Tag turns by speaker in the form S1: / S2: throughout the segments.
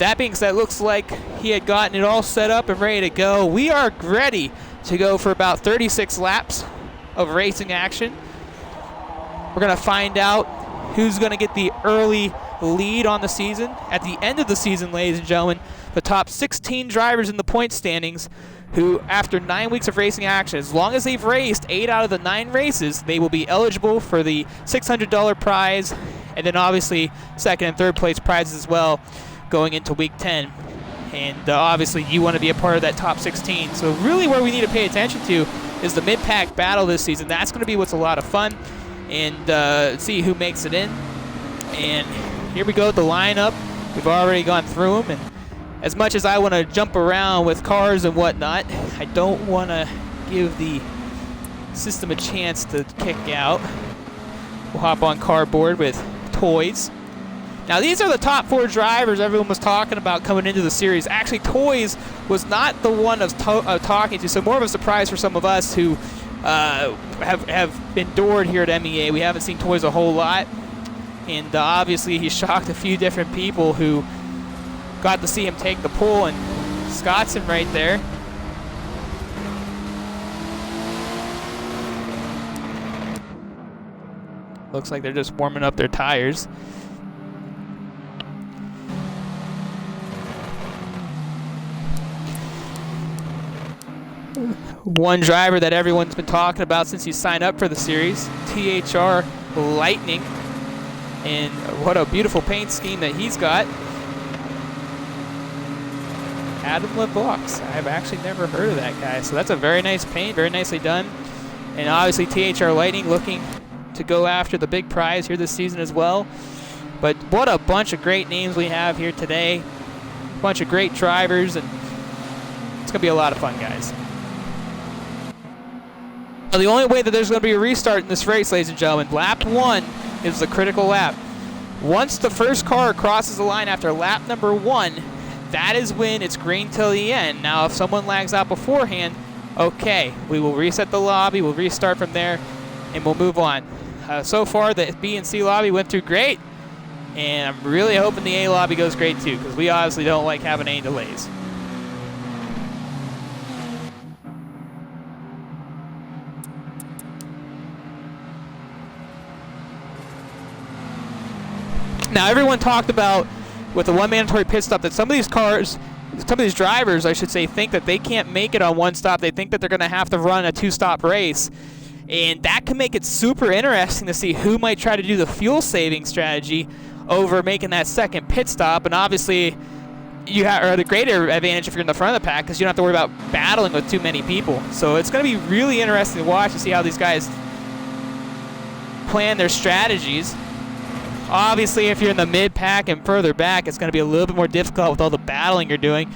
S1: that being said, looks like he had gotten it all set up and ready to go. We are ready to go for about 36 laps of racing action. We're going to find out who's going to get the early lead on the season. At the end of the season, ladies and gentlemen, the top 16 drivers in the point standings who, after 9 weeks of racing action, as long as they've raced 8 out of the 9 races, they will be eligible for the $600 prize, and then obviously second and third place prizes as well going into week 10. And obviously you want to be a part of that top 16. So really where we need to pay attention to is the mid-pack battle this season. That's going to be what's a lot of fun, and see who makes it in. And here we go, the lineup. We've already gone through them, and as much as I want to jump around with cars and whatnot, I don't want to give the system a chance to kick out. We'll hop on cardboard with Toys. Now these are the top 4 drivers everyone was talking about coming into the series. Actually, Toys was not the one I was talking to, so more of a surprise for some of us who have endured here at MEA. We haven't seen Toys a whole lot, and obviously he shocked a few different people who got to see him take the pole, and Scottson right there. Looks like they're just warming up their tires. One driver that everyone's been talking about since he signed up for the series, THR Lightning. And what a beautiful paint scheme that he's got. Adam LeBox. I've actually never heard of that guy. So that's a very nice paint, very nicely done. And obviously THR Lightning looking to go after the big prize here this season as well. But what a bunch of great names we have here today. A bunch of great drivers, and it's going to be a lot of fun, guys. Now, the only way that there's going to be a restart in this race, ladies and gentlemen, lap 1 is the critical lap. Once the first car crosses the line after lap number 1, that is when it's green till the end. Now, if someone lags out beforehand, okay, we will reset the lobby, we'll restart from there, and we'll move on. So far, the B and C lobby went through great, and I'm really hoping the A lobby goes great too, because we obviously don't like having any delays. Now, everyone talked about, with the one mandatory pit stop, that some of these cars, some of these drivers, I should say, think that they can't make it on one stop. They think that they're going to have to run a 2-stop race. And that can make it super interesting to see who might try to do the fuel-saving strategy over making that second pit stop. And obviously, you have the greater advantage if you're in the front of the pack, because you don't have to worry about battling with too many people. So it's going to be really interesting to watch and see how these guys plan their strategies. Obviously, if you're in the mid-pack and further back, it's going to be a little bit more difficult with all the battling you're doing.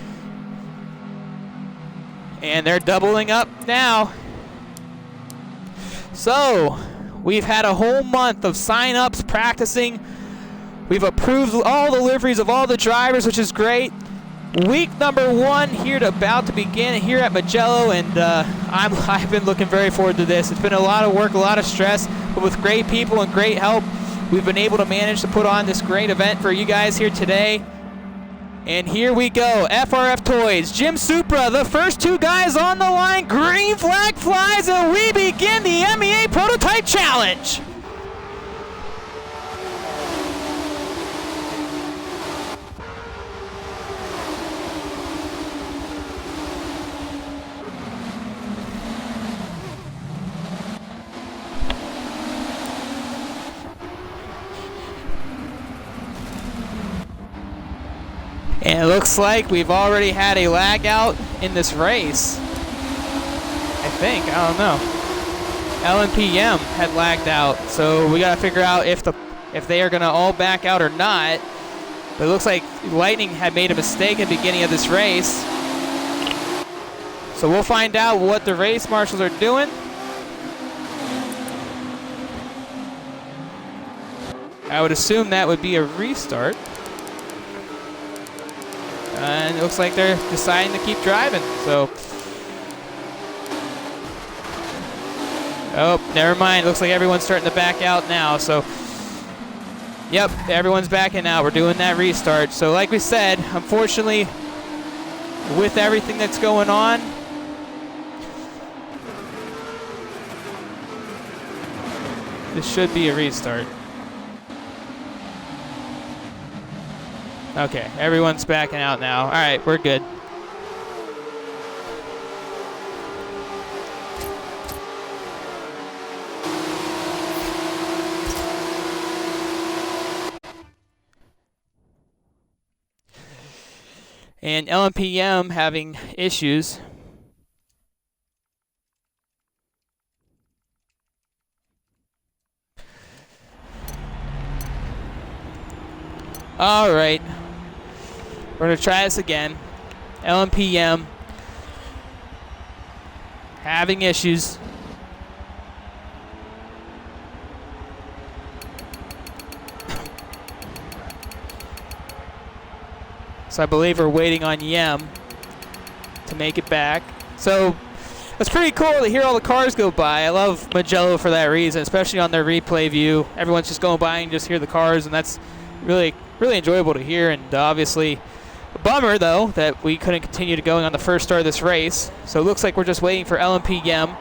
S1: And they're doubling up now. So, we've had a whole month of sign-ups, practicing. We've approved all the liveries of all the drivers, which is great. Week number 1 here about to begin here at Mugello, and I've been looking very forward to this. It's been a lot of work, a lot of stress, but with great people and great help, we've been able to manage to put on this great event for you guys here today. And here we go, FRF Toys, Jim Supra, the first 2 guys on the line. Green flag flies, and we begin the MEA Prototype Challenge. And it looks like we've already had a lag out in this race. I think, I don't know. LNPM had lagged out, so we gotta figure out if they are gonna all back out or not. But it looks like Lightning had made a mistake at the beginning of this race. So we'll find out what the race marshals are doing. I would assume that would be a restart. And it looks like they're deciding to keep driving, so. Oh, never mind. Looks like everyone's starting to back out now, so. Yep, everyone's backing out. We're doing that restart. So like we said, unfortunately, with everything that's going on, this should be a restart. Okay, everyone's backing out now. All right, we're good. And LMPM having issues. All right. We're going to try this again. LMPM having issues. So I believe we're waiting on Yem to make it back. So it's pretty cool to hear all the cars go by. I love Mugello for that reason, especially on their replay view. Everyone's just going by and just hear the cars, and that's really enjoyable to hear. And obviously a bummer, though, that we couldn't continue to going on the first start of this race. So it looks like we're just waiting for LMP Yem.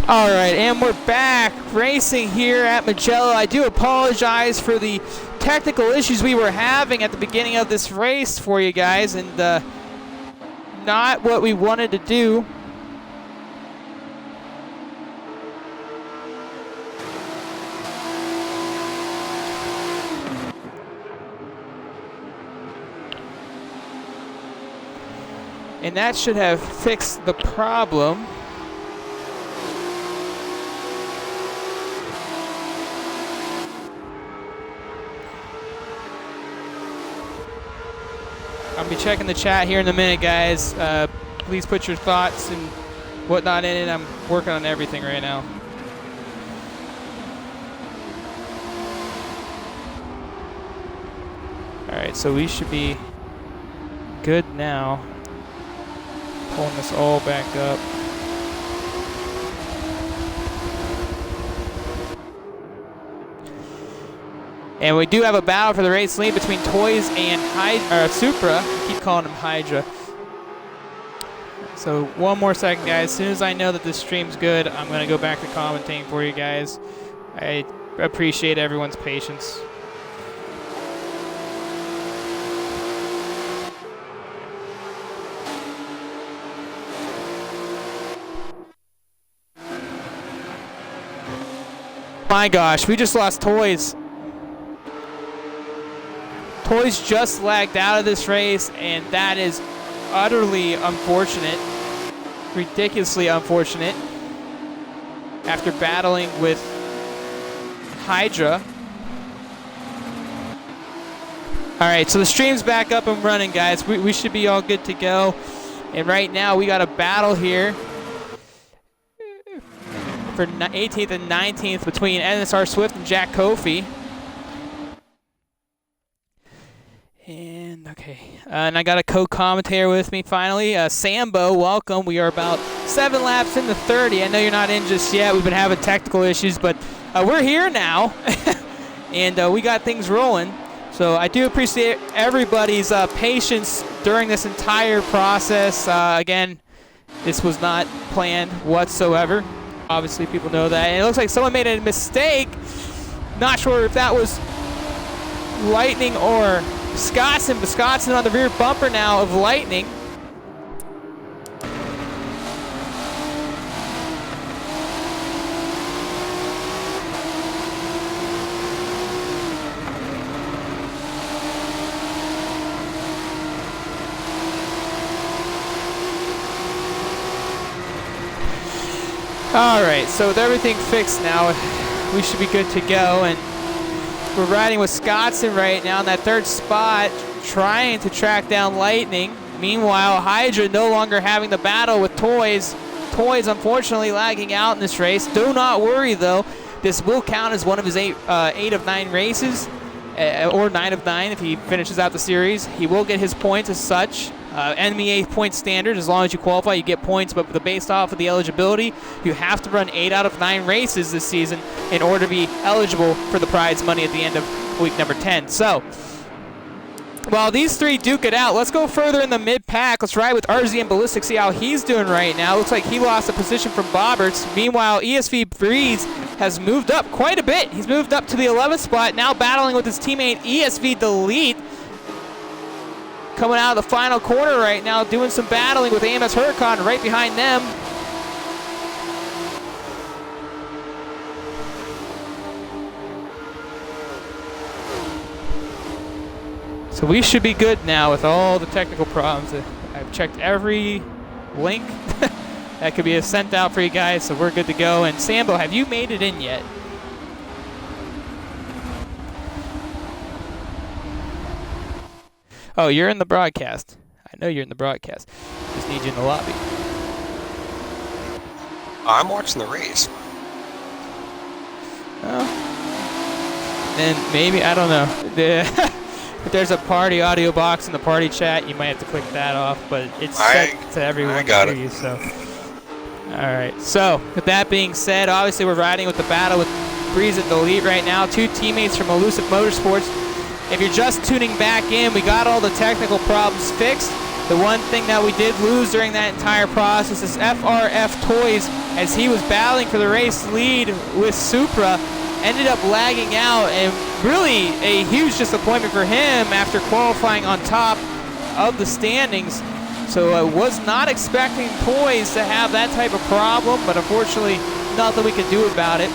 S1: All right, and we're back racing here at Mugello. I do apologize for the technical issues we were having at the beginning of this race for you guys, and not what we wanted to do. And that should have fixed the problem. I'll be checking the chat here in a minute, guys. Please put your thoughts and whatnot in it. I'm working on everything right now. All right, so we should be good now. Pulling this all back up. And we do have a battle for the race lead between Toys and Supra. I keep calling him Hydra. So one more second, guys. As soon as I know that this stream's good, I'm going to go back to commentating for you guys. I appreciate everyone's patience. My gosh, we just lost Toys. Toys just lagged out of this race, and that is utterly unfortunate, ridiculously unfortunate, after battling with Hydra. All right, so the stream's back up and running, guys. We should be all good to go. And right now we got a battle here for 18th and 19th between NSR Swift and Jack Kofi. And And okay, and I got a co-commentator with me finally. Sambo, welcome. We are about 7 laps into 30. I know you're not in just yet. We've been having technical issues, but we're here now, and we got things rolling. So I do appreciate everybody's patience during this entire process. Again, this was not planned whatsoever. Obviously, people know that. And it looks like someone made a mistake. Not sure if that was Lightning or Scottson, but Scottson on the rear bumper now of Lightning. All right, so with everything fixed now, we should be good to go. And we're riding with Scottson right now in that 3rd spot, trying to track down Lightning. Meanwhile, Hydra no longer having the battle with Toys. Toys, unfortunately, lagging out in this race. Do not worry, though. This will count as one of his 8 of 9 races, or 9 of 9 if he finishes out the series. He will get his points as such. MEA point standard, as long as you qualify, you get points, but based off of the eligibility, you have to run 8 out of 9 races this season in order to be eligible for the prize money at the end of week number 10. So, while these 3 duke it out, let's go further in the mid-pack. Let's ride with RZ and Ballistic, see how he's doing right now. Looks like he lost a position from Bobberts. Meanwhile, ESV Breeze has moved up quite a bit. He's moved up to the 11th spot, now battling with his teammate ESV Delete. Coming out of the final corner right now, doing some battling with AMS Huracan right behind them. So we should be good now with all the technical problems. I've checked every link that could be sent out for you guys, so we're good to go. And Sambo, have you made it in yet? Oh, you're in the broadcast. I know you're in the broadcast. Just need you in the lobby.
S2: I'm watching the race.
S1: Oh. Then maybe, I don't know. If there's a party audio box in the party chat, you might have to click that off, but it's set to everyone to hear you, so. Alright, so with that being said, obviously we're riding with the battle with Breeze and Delete right now. 2 teammates from Elusive Motorsports. If you're just tuning back in, we got all the technical problems fixed. The one thing that we did lose during that entire process is FRF Toys, as he was battling for the race lead with Supra, ended up lagging out, and really a huge disappointment for him after qualifying on top of the standings. So I was not expecting Toys to have that type of problem, but unfortunately nothing we could do about it.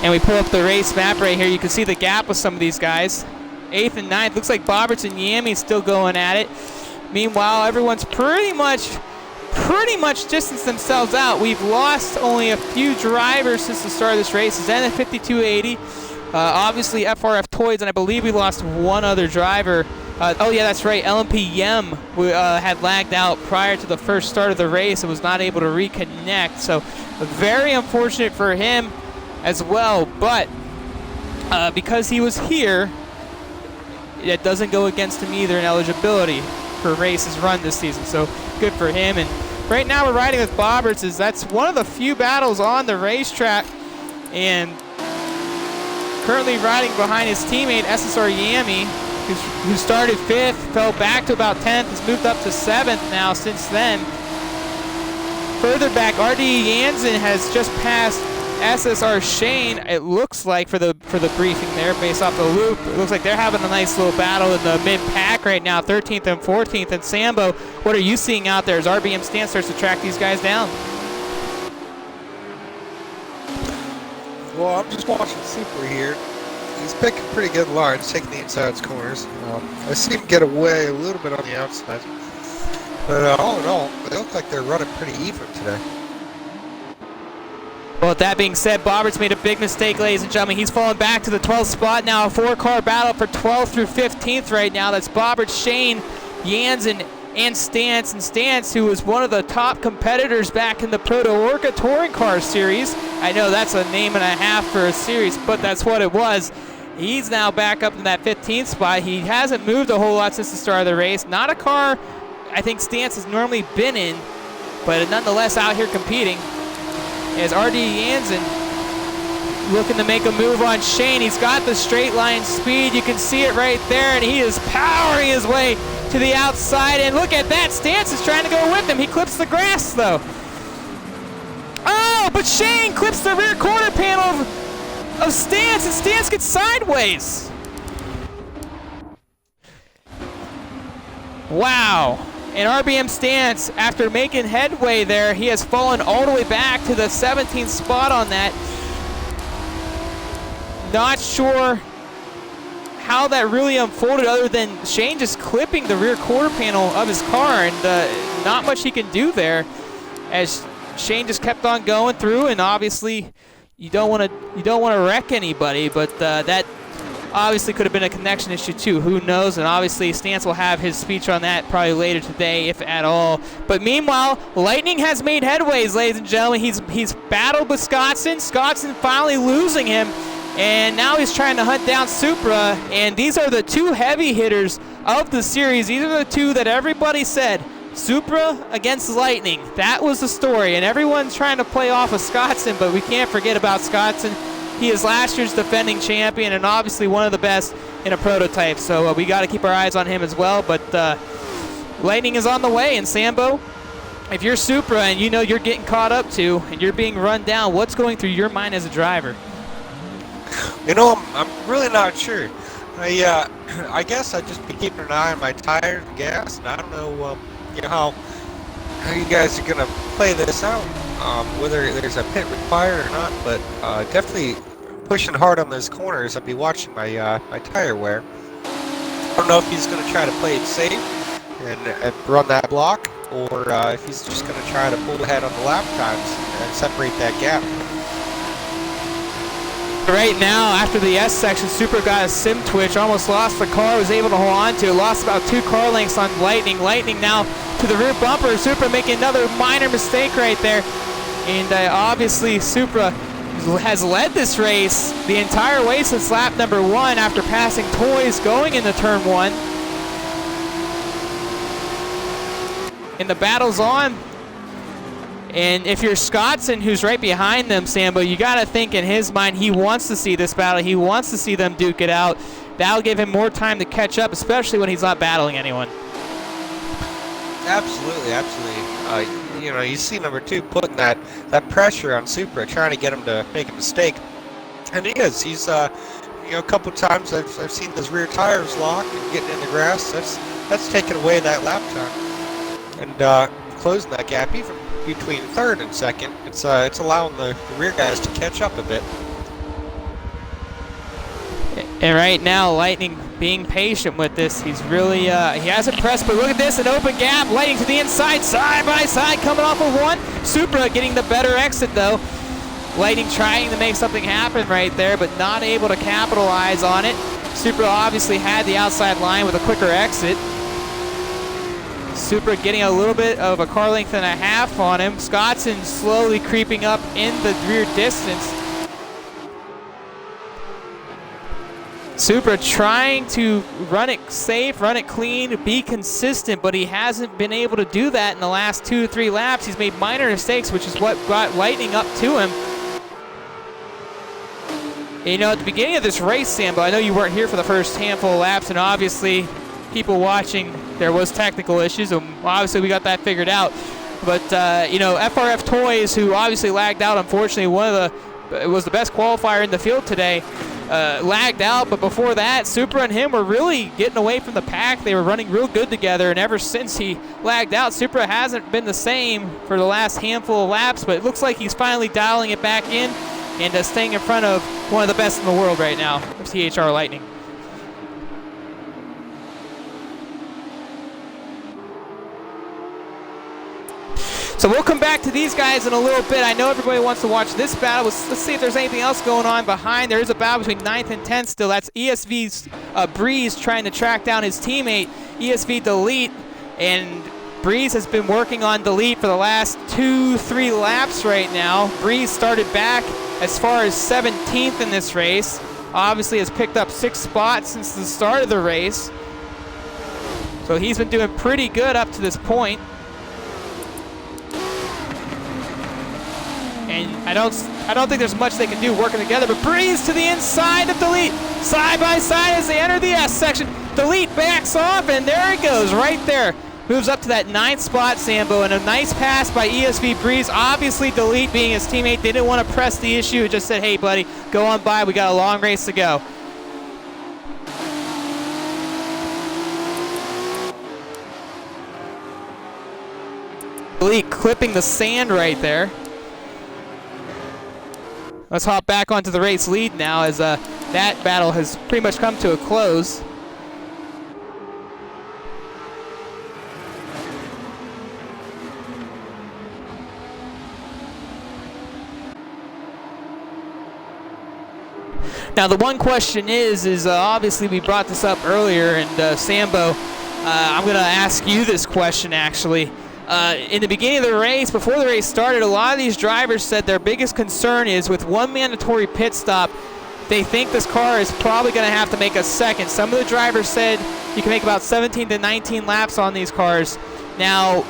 S1: And we pull up the race map right here. You can see the gap with some of these guys. 8th and 9th. Looks like Bobberts and Yami still going at it. Meanwhile, everyone's pretty much distanced themselves out. We've lost only a few drivers since the start of this race. Zen at 5280. Obviously, FRF Toys, and I believe we lost one other driver. Oh, yeah, that's right. LMP Yem had lagged out prior to the first start of the race and was not able to reconnect. So, very unfortunate for him as well, but because he was here, it doesn't go against him either in eligibility for races run this season, so good for him. And right now we're riding with Bobberts, as that's one of the few battles on the racetrack, and currently riding behind his teammate SSR Yami, who started 5th, fell back to about 10th, has moved up to 7th now since then. Further back, RD Jansen has just passed SSR Shane, it looks like, for the briefing there, based off the loop. It looks like they're having a nice little battle in the mid-pack right now, 13th and 14th. And Sambo, what are you seeing out there as RBM Stan starts to track these guys down?
S2: Well, I'm just watching Super here. He's picking pretty good lines, taking the inside corners. I see him get away a little bit on the outside. But all in all, they look like they're running pretty even today.
S1: Well, with that being said, Bobberts made a big mistake, ladies and gentlemen. He's fallen back to the 12th spot now. A 4-car battle for 12th through 15th right now. That's Bobberts, Shane, Jansen, and Stance, who was one of the top competitors back in the Proto Orca Touring Car Series. I know that's a name and a half for a series, but that's what it was. He's now back up in that 15th spot. He hasn't moved a whole lot since the start of the race. Not a car I think Stance has normally been in, but nonetheless out here competing. As R.D. Jansen looking to make a move on Shane. He's got the straight line speed. You can see it right there, and he is powering his way to the outside. And look at that. Stance is trying to go with him. He clips the grass, though. Oh, but Shane clips the rear quarter panel of Stance, and Stance gets sideways. Wow. And RBM Stance, after making headway there, he has fallen all the way back to the 17th spot on that. Not sure how that really unfolded other than Shane just clipping the rear quarter panel of his car, and not much he can do there as Shane just kept on going through. And obviously you don't want to wreck anybody, but that obviously could have been a connection issue too. Who knows? And obviously Stance will have his speech on that probably later today, if at all. But meanwhile, Lightning has made headways, ladies and gentlemen. He's battled with Scotson. Scotson finally losing him, and now he's trying to hunt down Supra. And these are the two heavy hitters of the series. These are the two that everybody said, Supra against Lightning. That was the story, and everyone's trying to play off of Scotson, but we can't forget about Scotson. He is last year's defending champion and obviously one of the best in a prototype, so we got to keep our eyes on him as well. But Lightning is on the way, and Sambo, if you're Supra and you know you're getting caught up to and you're being run down, what's going through your mind as a driver?
S2: You know, I'm really not sure. I guess I'd just be keeping an eye on my tires and gas, and I don't know, how you guys are going to play this out, whether there's a pit required or not, but definitely pushing hard on those corners. I'll be watching my my tire wear. I don't know if he's going to try to play it safe and run that block, or if he's just going to try to pull ahead on the lap times and separate that gap.
S1: Right now, after the S section, Supra got a sim twitch, almost lost the car, was able to hold on to it, lost about 2 car lengths on Lightning. Lightning now to the rear bumper. Supra making another minor mistake right there. And obviously Supra has led this race the entire way since lap number 1 after passing Toys going into turn 1. And the battle's on. And if you're Scotson, who's right behind them, Sambo, you got to think in his mind he wants to see this battle. He wants to see them duke it out. That'll give him more time to catch up, especially when he's not battling anyone.
S2: Absolutely, absolutely. You see number 2 putting that pressure on Supra, trying to get him to make a mistake. And he is. He's, a couple times I've seen his rear tires lock and getting in the grass. That's taken away that lap time. And closing that gap, even between third and second, it's allowing the rear guys to catch up a bit.
S1: And right now, Lightning being patient with this. He's really, he hasn't pressed, but look at this, an open gap. Lightning to the inside, side by side, coming off of 1. Supra getting the better exit though. Lightning trying to make something happen right there, but not able to capitalize on it. Supra obviously had the outside line with a quicker exit. Supra getting a little bit of a car length and a half on him. Scotson slowly creeping up in the rear distance. Supra trying to run it safe, run it clean, be consistent, but he hasn't been able to do that in the last 2 to 3 laps. He's made minor mistakes, which is what got Lightning up to him. And, at the beginning of this race, Sambo, I know you weren't here for the first handful of laps, and obviously people watching, there was technical issues, and obviously we got that figured out. But, FRF Toys, who obviously lagged out, unfortunately, was the best qualifier in the field today, lagged out. But before that, Supra and him were really getting away from the pack. They were running real good together, and ever since he lagged out, Supra hasn't been the same for the last handful of laps, but it looks like he's finally dialing it back in and staying in front of one of the best in the world right now, THR Lightning. So we'll come back to these guys in a little bit. I know everybody wants to watch this battle. Let's see if there's anything else going on behind. There is a battle between 9th and 10th still. That's ESV's Breeze trying to track down his teammate, ESV Delete. And Breeze has been working on delete for the last 2-3 laps right now. Breeze started back as far as 17th in this race. Obviously has picked up 6 spots since the start of the race. So he's been doing pretty good up to this point. And I don't think there's much they can do working together, but Breeze to the inside of delete. Side by side as they enter the S section. Delete backs off, and there it goes right there. Moves up to that 9th spot, Sambo, and a nice pass by ESV Breeze. Obviously, Delete being his teammate, they didn't want to press the issue. It just said, hey, buddy, go on by. We got a long race to go. Delete clipping the sand right there. Let's hop back onto the race lead now as that battle has pretty much come to a close. Now the one question is obviously we brought this up earlier, and Sambo, I'm going to ask you this question actually. In the beginning of the race, before the race started, a lot of these drivers said their biggest concern is with one mandatory pit stop, they think this car is probably going to have to make a second. Some of the drivers said you can make about 17 to 19 laps on these cars. Now,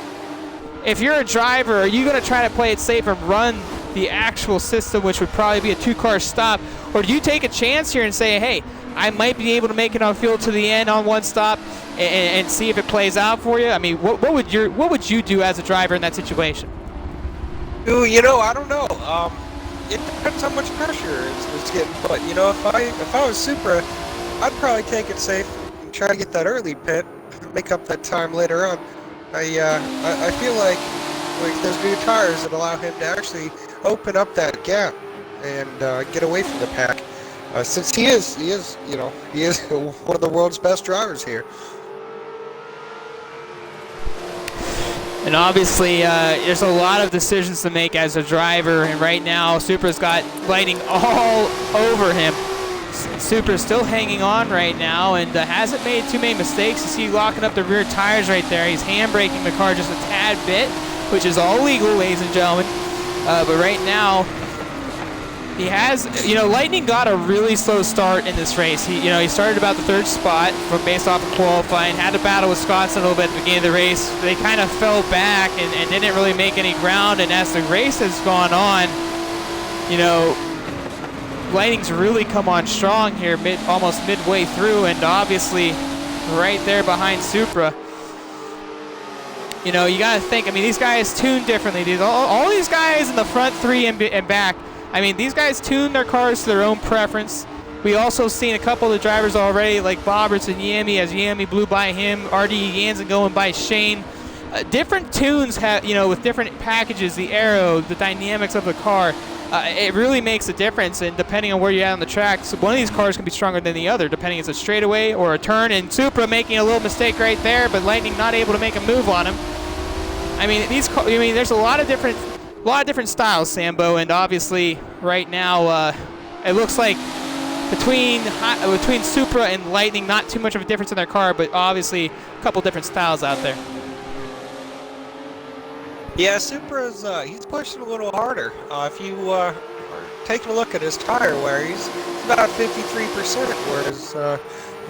S1: if you're a driver, are you going to try to play it safe and run the actual system, which would probably be a 2-car stop, or do you take a chance here and say, hey, I might be able to make it on field to the end on one stop and see if it plays out for you? I mean, what would you do as a driver in that situation?
S2: Ooh, you know, I don't know. It depends how much pressure is getting put. You know, if I was Supra, I'd probably take it safe and try to get that early pit, make up that time later on. I feel like there's new tires that allow him to actually open up that gap and get away from the pack. Since he is one of the world's best drivers here.
S1: And obviously, there's a lot of decisions to make as a driver, and right now, Supra's got Lightning all over him. Supra's still hanging on right now and hasn't made too many mistakes. You see locking up the rear tires right there. He's handbraking the car just a tad bit, which is all legal, ladies and gentlemen. But right now, he has, Lightning got a really slow start in this race. He started about the 3rd spot from based off of qualifying, had to battle with Scottson a little bit at the beginning of the race. They kind of fell back and didn't really make any ground, and as the race has gone on, Lightning's really come on strong here, almost midway through, and obviously right there behind Supra. You got to think, these guys tune differently. All these guys in the front 3 and back, these guys tune their cars to their own preference. We also seen a couple of the drivers already, like Boberts and Yami, as Yami blew by him, RD Jansen going by Shane. Different tunes have, with different packages, the aero, the dynamics of the car. It really makes a difference, and depending on where you're at on the track, so one of these cars can be stronger than the other, depending if it's a straightaway or a turn. And Supra making a little mistake right there, but Lightning not able to make a move on him. There's a lot of different styles, Sambo, and obviously right now it looks like between Supra and Lightning, not too much of a difference in their car, but obviously a couple different styles out there.
S2: Yeah, Supra's he's pushing a little harder. If you are taking a look at his tire wear, he's about 53%, whereas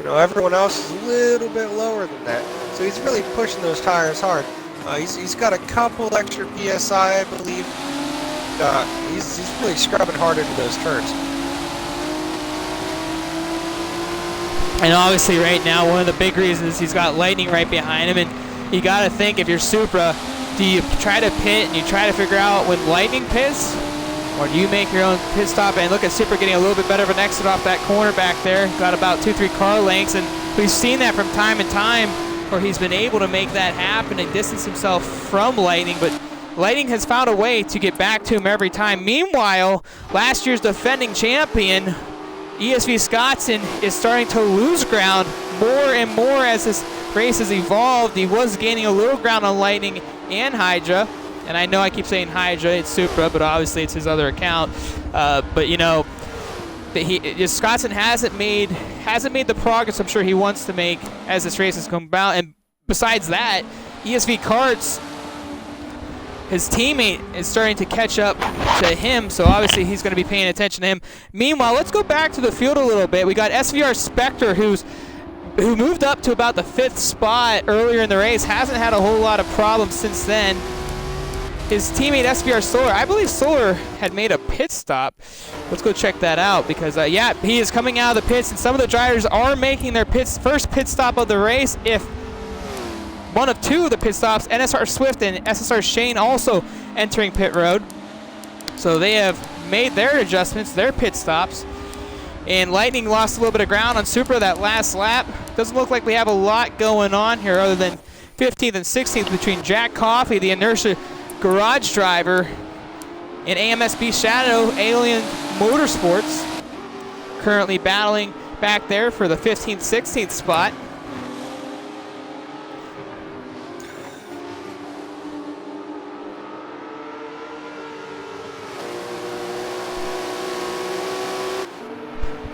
S2: everyone else is a little bit lower than that. So he's really pushing those tires hard. He's got a couple extra PSI, I believe. He's really scrubbing hard into those turns.
S1: And obviously right now, one of the big reasons he's got Lightning right behind him, and you got to think, if you're Supra, do you try to pit and you try to figure out when Lightning pits, or do you make your own pit stop? And look at Supra getting a little bit better of an exit off that corner back there. Got about 2-3 car lengths, and we've seen that from time to time where he's been able to make that happen and distance himself from Lightning, but Lightning has found a way to get back to him every time. Meanwhile, last year's defending champion, ESV Scottson, is starting to lose ground more and more as this race has evolved. He was gaining a little ground on Lightning and Hydra, and I know I keep saying Hydra, it's Supra, but obviously it's his other account. Scottson hasn't made the progress I'm sure he wants to make as this race has come about. And besides that, ESV Karts, his teammate is starting to catch up to him, so obviously he's going to be paying attention to him. Meanwhile, let's go back to the field a little bit. We got SVR Spectre, who moved up to about the 5th spot earlier in the race. Hasn't had a whole lot of problems since then. His teammate SVR Solar, I believe Solar had made a pit stop. Let's go check that out because, yeah, he is coming out of the pits, and some of the drivers are making their first pit stop of the race. If one of two of the pit stops, NSR Swift and SSR Shane also entering pit road. So they have made their adjustments, their pit stops. And Lightning lost a little bit of ground on Supra that last lap. Doesn't look like we have a lot going on here other than 15th and 16th between Jack Coffey, the Inertia Garage driver, and AMSB Shadow Alien Motorsports, currently battling back there for the 15th, 16th spot.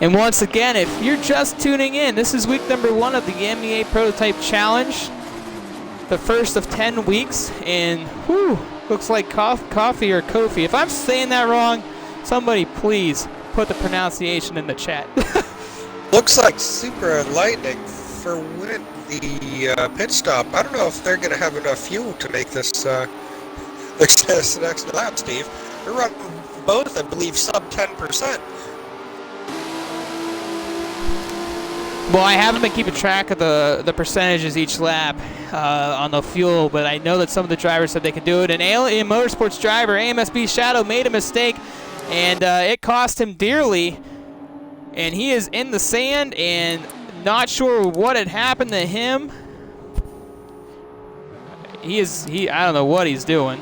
S1: And once again, if you're just tuning in, this is week number 1 of the MEA Prototype Challenge, the first of 10 weeks, and whew, looks like Coffee or Kofi. If I'm saying that wrong, somebody please put the pronunciation in the chat.
S2: Looks like Super and Lightning for winning the pit stop. I don't know if they're going to have enough fuel to make this next lap, Steve. They're running both, I believe, sub 10%.
S1: Well, I haven't been keeping track of the percentages each lap on the fuel, but I know that some of the drivers said they can do it. An Alien Motorsports driver, AMSB Shadow, made a mistake, and it cost him dearly. And he is in the sand and not sure what had happened to him. I don't know what he's doing.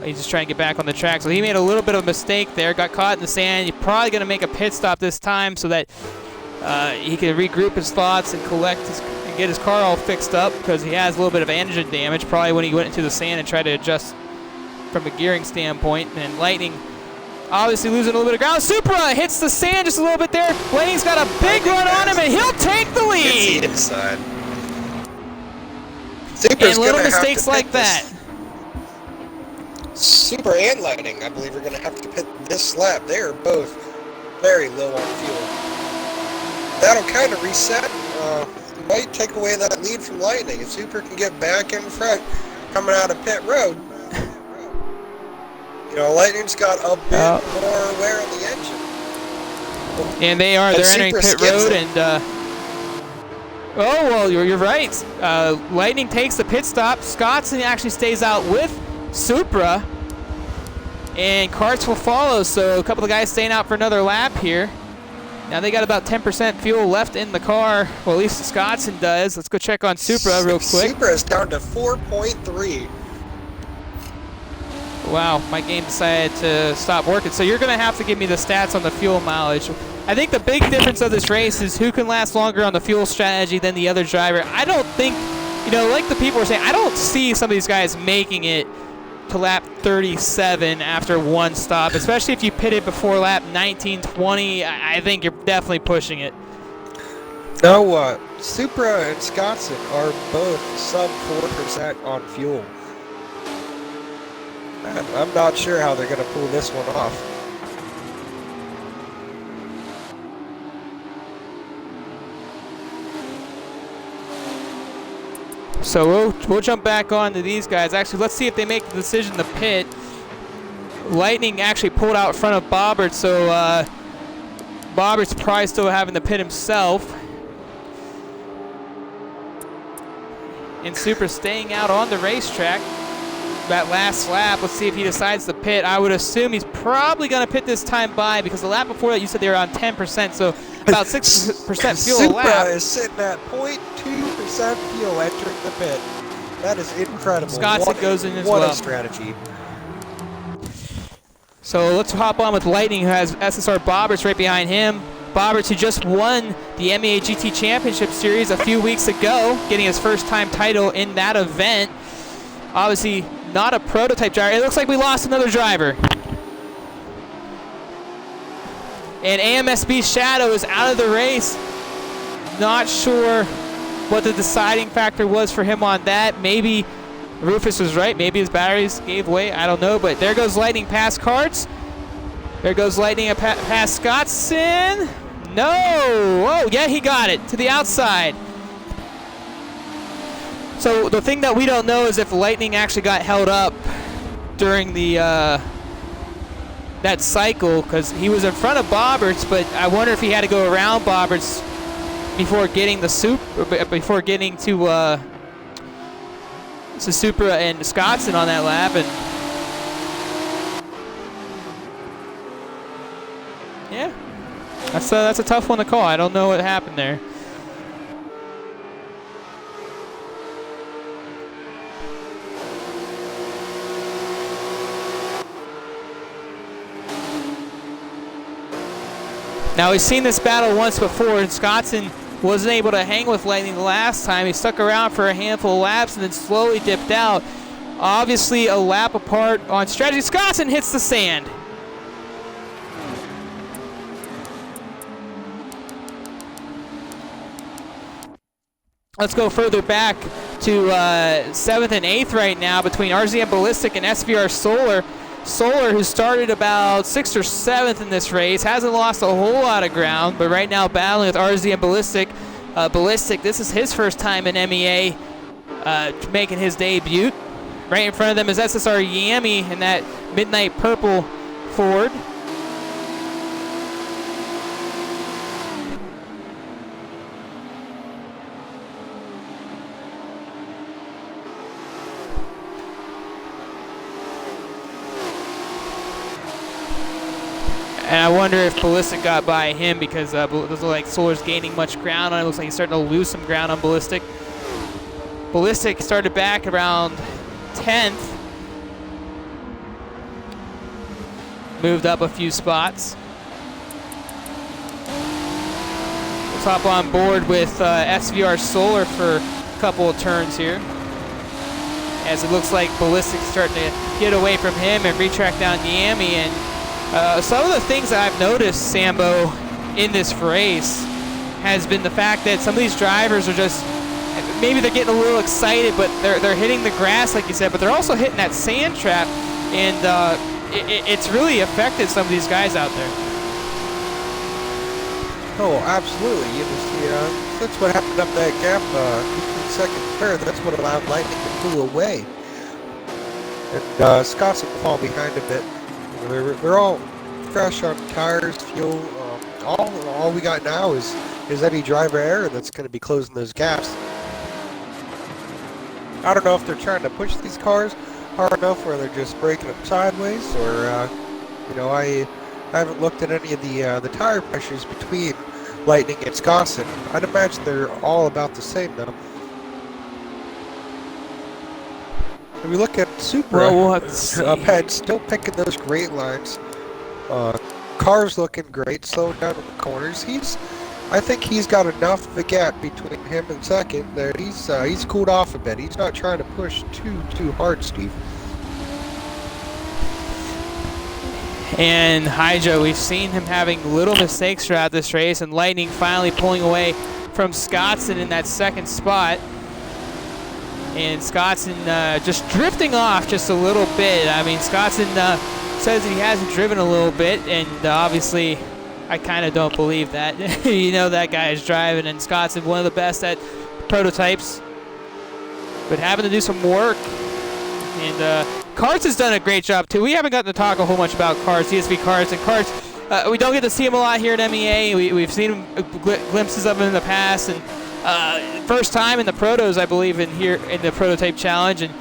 S1: He's just trying to get back on the track. So he made a little bit of a mistake there, got caught in the sand. He's probably going to make a pit stop this time so that he can regroup his thoughts and and get his car all fixed up, because he has a little bit of engine damage, probably when he went into the sand and tried to adjust from a gearing standpoint. And Lightning obviously losing a little bit of ground. Supra hits the sand just a little bit there. Lightning's got a big run on him, and he'll take the lead.
S2: Inside.
S1: And little mistakes like that.
S2: Super and Lightning, I believe, are going to have to pit this lap. They are both very low on fuel. That'll kind of reset. Might take away that lead from Lightning. If Super can get back in front, coming out of pit road, you know, Lightning's got a bit more wear on the engine.
S1: And they're entering pit road, and oh well, you're right. Lightning takes the pit stop. Scottson actually stays out with Supra, and Karts will follow. So a couple of guys staying out for another lap here. Now they got about 10% fuel left in the car. Well, at least Scottson does. Let's go check on Supra real quick.
S2: Supra is down to 4.3.
S1: Wow, my game decided to stop working. So you're going to have to give me the stats on the fuel mileage. I think the big difference of this race is who can last longer on the fuel strategy than the other driver. I don't think, you know, like the people were saying, I don't see some of these guys making it to lap 37 after one stop, especially if you pitted before lap 19, 20. I think you're definitely pushing it.
S2: No, Supra and Scottson are both sub 4% on fuel. I'm not sure how they're going to pull this one off.
S1: So we'll jump back on to these guys. Actually, let's see if they make the decision to pit. Lightning actually pulled out in front of Bobbert, so Bobbert's probably still having to pit himself. And Super staying out on the racetrack. That last lap, let's see if he decides to pit. I would assume he's probably going to pit this time by, because the lap before that you said they were on 10%, so about 6% fuel a lap.
S2: Supra is sitting at 0.2% fuel entering the pit. That is incredible.
S1: Scottson goes in as well.
S2: What a strategy.
S1: So let's hop on with Lightning, who has SSR Bobberts right behind him. Bobberts, who just won the MEA GT Championship Series a few weeks ago, getting his first time title in that event. Obviously not a prototype driver. It looks like we lost another driver. And AMSB Shadow is out of the race. Not sure what the deciding factor was for him on that. Maybe Rufus was right. Maybe his batteries gave way. I don't know. But there goes Lightning past Carts. There goes Lightning past Scottson. No. Oh, yeah, he got it to the outside. So the thing that we don't know is if Lightning actually got held up during the that cycle, because he was in front of Bobberts, but I wonder if he had to go around Bobberts before getting before getting to Supra and Scottson on that lap. And yeah, that's a tough one to call. I don't know what happened there. Now, we've seen this battle once before, and Scottson wasn't able to hang with Lightning the last time. He stuck around for a handful of laps and then slowly dipped out. Obviously, a lap apart on strategy. Scottson hits the sand. Let's go further back to 7th and 8th right now between RZM Ballistic and SVR Solar. Solar, who started about 6th or 7th in this race, hasn't lost a whole lot of ground, but right now battling with RZM Ballistic. Ballistic, this is his first time in MEA making his debut. Right in front of them is SSR Yami in that midnight purple Ford. And I wonder if Ballistic got by him because it doesn't look like Solar's gaining much ground on it. It looks like he's starting to lose some ground on Ballistic. Ballistic started back around 10th. Moved up a few spots. Let's hop on board with SVR Solar for a couple of turns here. As it looks like Ballistic's starting to get away from him and retrack down Yami. And some of the things that I've noticed, Sambo, in this race has been the fact that some of these drivers are just, maybe they're getting a little excited, but they're hitting the grass, like you said, but they're also hitting that sand trap, and it's really affected some of these guys out there.
S2: Oh, absolutely. You know, that's what happened up that gap between second and third. That's what allowed Lightning to pull away. And Scottson fall behind a bit. They're all fresh on tires, fuel. All we got now is any driver error that's going to be closing those gaps. I don't know if they're trying to push these cars hard enough, or they're just breaking them sideways, or you know, I haven't looked at any of the tire pressures between Lightning and Scottson. I'd imagine they're all about the same though. If we look at Supra,
S1: well, we'll have to see.
S2: Ahead, still picking those great lines. Car's looking great, slowing down in the corners. I think he's got enough of a gap between him and second that he's cooled off a bit. He's not trying to push too hard, Steve.
S1: And Hydra, we've seen him having little mistakes throughout this race, and Lightning finally pulling away from Scottson in that second spot. And Scottson just drifting off just a little bit. I mean, Scottson says that he hasn't driven a little bit, and obviously I kind of don't believe that. You know, that guy is driving, and Scottson, one of the best at prototypes, but having to do some work. And Karts has done a great job too. We haven't gotten to talk a whole much about Karts, ESV Karts, and Karts. We don't get to see him a lot here at MEA. We've seen him, glimpses of him in the past, and first time in the protos, I believe, in the prototype challenge, and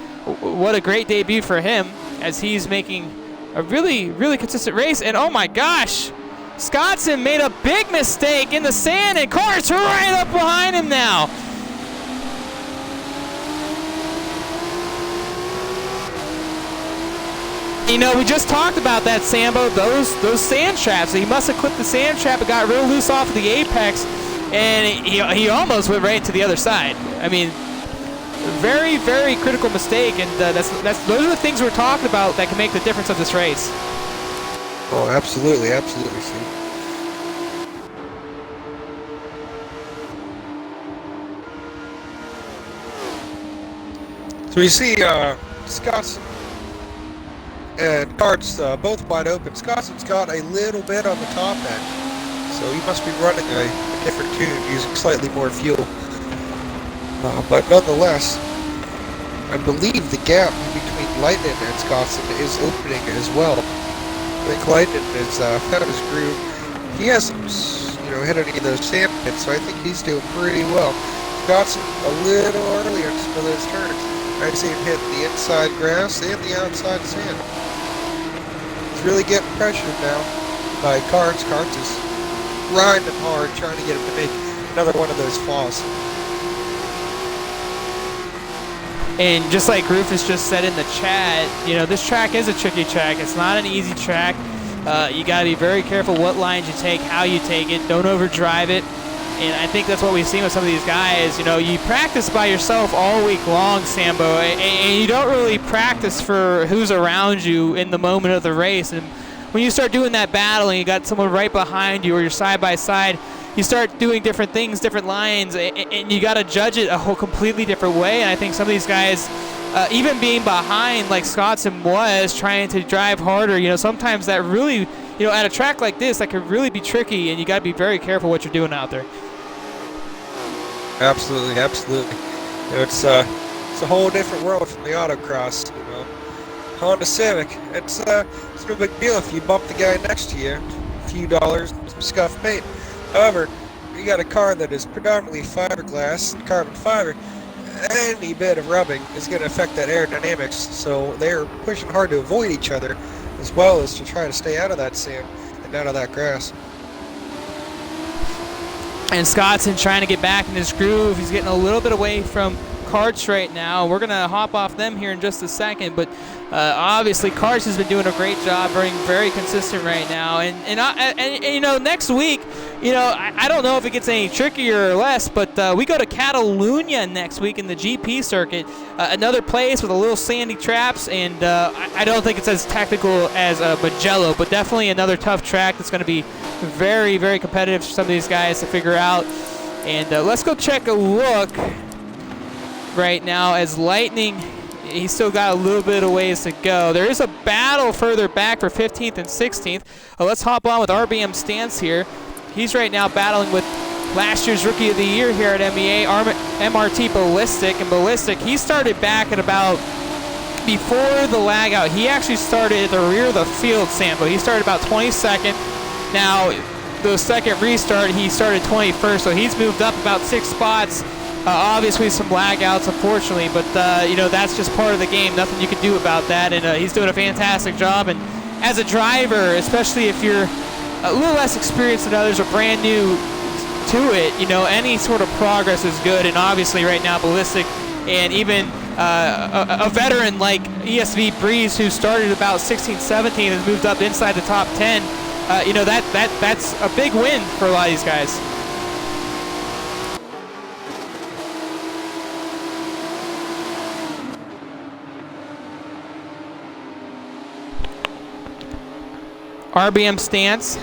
S1: what a great debut for him as he's making a really, really consistent race. And oh my gosh, Scottson made a big mistake in the sand, and Karts right up behind him now. You know, we just talked about that, Sambo, those sand traps. He must have clipped the sand trap and got real loose off of the apex, and he almost went right to the other side. I mean, very, very critical mistake, and those are the things we're talking about that can make the difference of this race.
S2: Oh, absolutely, absolutely, Steve. So we see Scotson and Carts both wide open. Scotson's got a little bit on the top end, so he must be running a different tune, using slightly more fuel. But nonetheless, I believe the gap between Lightning and Scotson is opening as well. I think Lightning has found his groove. He hasn't, hit any of those sand pits, so I think he's doing pretty well. Scotson a little earlier in some of those turns. I see him hit the inside grass and the outside sand. He's really getting pressured now by Carts. Carts is grinding hard, trying to get him to make another one of those falls.
S1: And just like Rufus just said in the chat, this track is a tricky track. It's not an easy track. You got to be very careful what lines you take, how you take it. Don't overdrive it. And I think that's what we've seen with some of these guys. You practice by yourself all week long, Sambo, and you don't really practice for who's around you in the moment of the race. And when you start doing that battle and you got someone right behind you or you're side by side, you start doing different things, different lines, and you got to judge it a whole completely different way. And I think some of these guys, even being behind like Scotson was, trying to drive harder, sometimes that really, at a track like this, that could really be tricky, and you got to be very careful what you're doing out there.
S2: Absolutely, absolutely. It's a whole different world from the autocross. Honda Civic. It's no big deal if you bump the guy next to you, a few dollars, some scuff paint. However, you got a car that is predominantly fiberglass, carbon fiber. Any bit of rubbing is going to affect that aerodynamics, so they're pushing hard to avoid each other, as well as to try to stay out of that sand and out of that grass.
S1: And Scotson trying to get back in his groove. He's getting a little bit away from Carts right now. We're going to hop off them here in just a second, but obviously Carts has been doing a great job, being very consistent right now. And next week, I don't know if it gets any trickier or less, but we go to Catalunya next week in the GP circuit, another place with a little sandy traps, and I don't think it's as technical as Mugello, but definitely another tough track that's going to be very, very competitive for some of these guys to figure out. And let's go check a look right now as Lightning, he's still got a little bit of ways to go. There is a battle further back for 15th and 16th. Let's hop on with RBM Stance here. He's right now battling with last year's Rookie of the Year here at MEA, MRT Ballistic. And Ballistic, he started back at about before the lag out. He actually started at the rear of the field, Sambo. He started about 22nd. Now, the second restart, he started 21st, so he's moved up about 6 spots. Obviously some lag outs, unfortunately, but that's just part of the game. Nothing you can do about that, and he's doing a fantastic job. And as a driver, especially if you're a little less experienced than others or brand new to it, any sort of progress is good. And obviously right now Ballistic and even a veteran like ESV Breeze, who started about 16, 17, has moved up inside the top 10. That's a big win for a lot of these guys. RBM Stance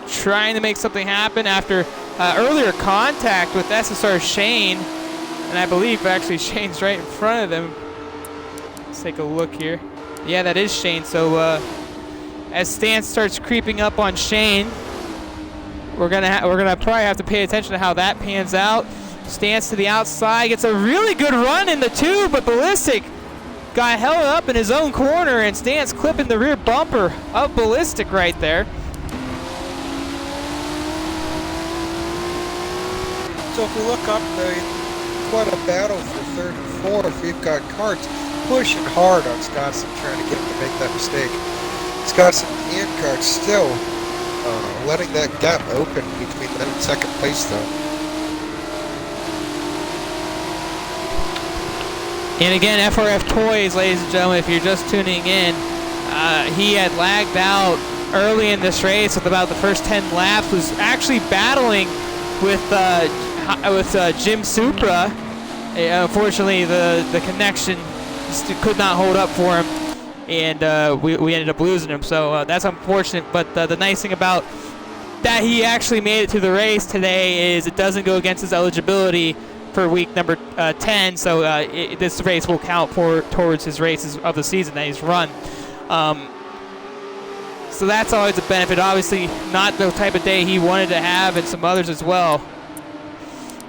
S1: trying to make something happen after earlier contact with SSR Shane, and I believe actually Shane's right in front of them. Let's take a look here. Yeah, that is Shane. So as Stance starts creeping up on Shane, we're gonna probably have to pay attention to how that pans out. Stance to the outside, gets a really good run in the two, but Ballistic got held up in his own corner, and Stance clipping the rear bumper of Ballistic right there.
S2: So if we look up, quite a battle for third and fourth. We've got Carts pushing hard on Scotson, trying to get him to make that mistake. Scotson and Carts still letting that gap open between them and second place, though.
S1: And again, FRF Toys, ladies and gentlemen, if you're just tuning in, he had lagged out early in this race with about the first 10 laps, was actually battling with Jim Supra. Unfortunately, the connection just could not hold up for him, and we ended up losing him. So that's unfortunate, but the nice thing about that he actually made it to the race today is it doesn't go against his eligibility for week number 10, so this race will count towards his races of the season that he's run. So that's always a benefit. Obviously, not the type of day he wanted to have, and some others as well.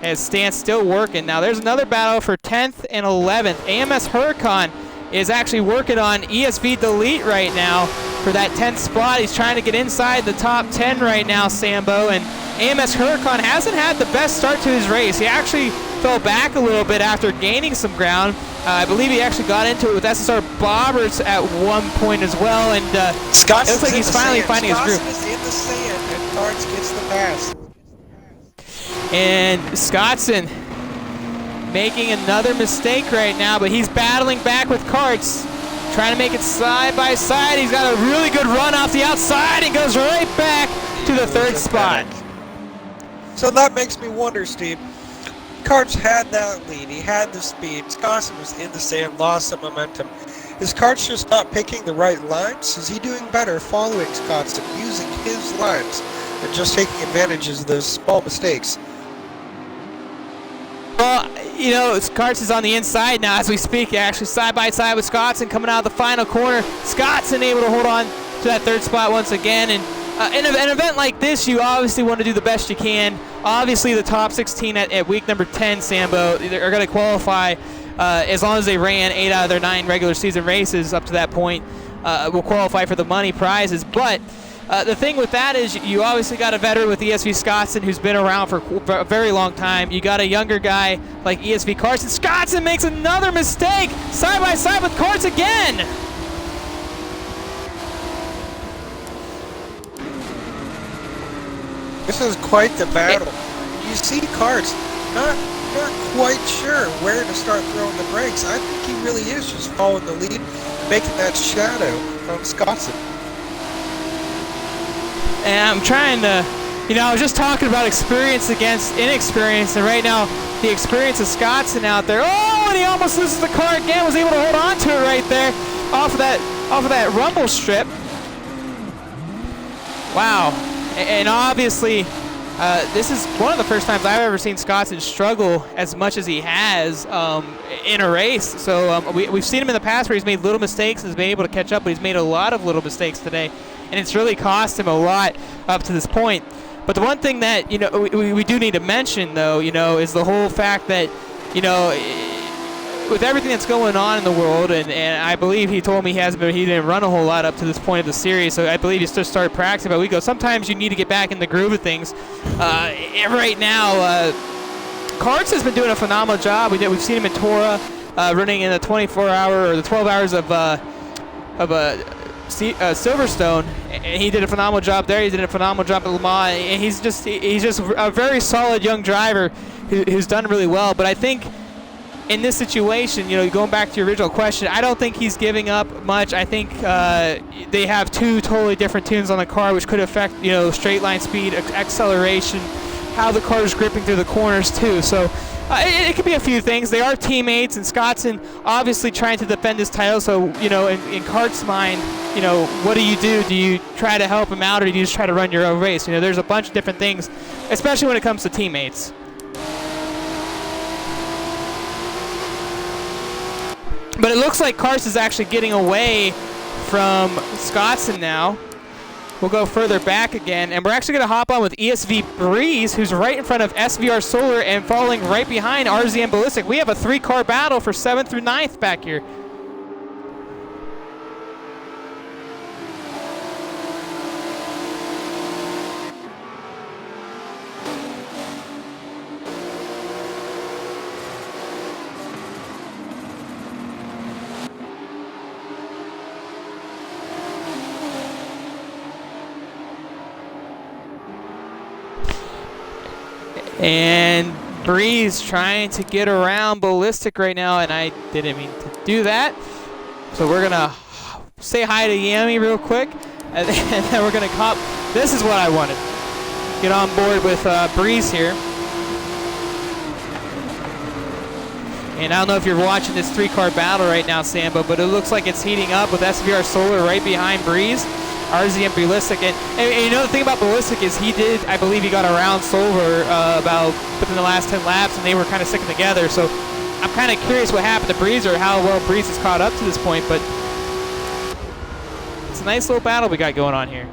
S1: As Stan's still working. Now there's another battle for 10th and 11th. AMS Huracan is actually working on ESV Delete right now for that 10th spot. He's trying to get inside the top 10 right now, Sambo, and AMS Huracan hasn't had the best start to his race. He actually fell back a little bit after gaining some ground. I believe he actually got into it with SSR Bobbers at one point as well, and it looks like he's finally finding his groove.
S2: Is in the sand, and Cards gets the pass.
S1: And Scottson making another mistake right now, but he's battling back with Karts, trying to make it side by side. He's got a really good run off the outside and goes right back to the third spot.
S2: So that makes me wonder, Steve. Karts had that lead. He had the speed. Scottson was in the sand, lost some momentum. Is Karts just not picking the right lines? Is he doing better following Scottson, using his lines, and just taking advantage of those small mistakes?
S1: Well, you know, Karts is on the inside now as we speak, actually side by side with Scottson coming out of the final corner. Scottson able to hold on to that third spot once again. And in an event like this, you obviously want to do the best you can. Obviously, the top 16 at week number 10, Sambo, are going to qualify as long as they ran 8 out of their 9 regular season races up to that point, will qualify for the money prizes. But the thing with that is you obviously got a veteran with ESV Scottson who's been around for a very long time. You got a younger guy like ESV Carson. Scottson makes another mistake, side by side with Karts again.
S2: This is quite the battle. You see Karts not quite sure where to start throwing the brakes. I think he really is just following the lead, making that shadow on Scottson.
S1: And I'm trying to, you know, I was just talking about experience against inexperience, and right now the experience of Scottson out there. Oh, and he almost loses the car again. Was able to hold on to it right there, off of that rumble strip. Wow, and obviously this is one of the first times I've ever seen Scottson struggle as much as he has in a race. So we've seen him in the past where he's made little mistakes and has been able to catch up, but he's made a lot of little mistakes today, and it's really cost him a lot up to this point. But the one thing that, you know, we do need to mention, though, you know, is the whole fact that, you know, with everything that's going on in the world, and I believe he told me he didn't run a whole lot up to this point of the series, so I believe he just started practicing about a week ago. Sometimes you need to get back in the groove of things. And right now, Karts has been doing a phenomenal job. We've seen him in Tora running in the 24-hour or the 12 hours of Silverstone, and he did a phenomenal job there. He did a phenomenal job at Le Mans, and he's just a very solid young driver who's done really well. But I think in this situation, you know, going back to your original question, I don't think he's giving up much. I think they have two totally different tunes on the car, which could affect, you know, straight line speed, acceleration, how the car is gripping through the corners too. So it could be a few things. They are teammates, and Scottson obviously trying to defend his title. So, you know, in Kart's mind, you know, what do? Do you try to help him out, or do you just try to run your own race? You know, there's a bunch of different things, especially when it comes to teammates. But it looks like Karts is actually getting away from Scottson now. We'll go further back again, and we're actually going to hop on with ESV Breeze, who's right in front of SVR Solar and falling right behind RZM Ballistic. We have a 3-car battle for 7th through 9th back here. And Breeze trying to get around Ballistic right now, and I didn't mean to do that. So we're gonna say hi to Yami real quick, and then we're gonna cop. This is what I wanted. Get on board with Breeze here. And I don't know if you're watching this 3-car battle right now, Sambo, but it looks like it's heating up with SVR Solar right behind Breeze. RZM Ballistic. And you know the thing about Ballistic is he did, I believe he got around Silver about within the last 10 laps, and they were kind of sticking together. So I'm kind of curious what happened to Breeze or how well Breeze has caught up to this point, but it's a nice little battle we got going on here.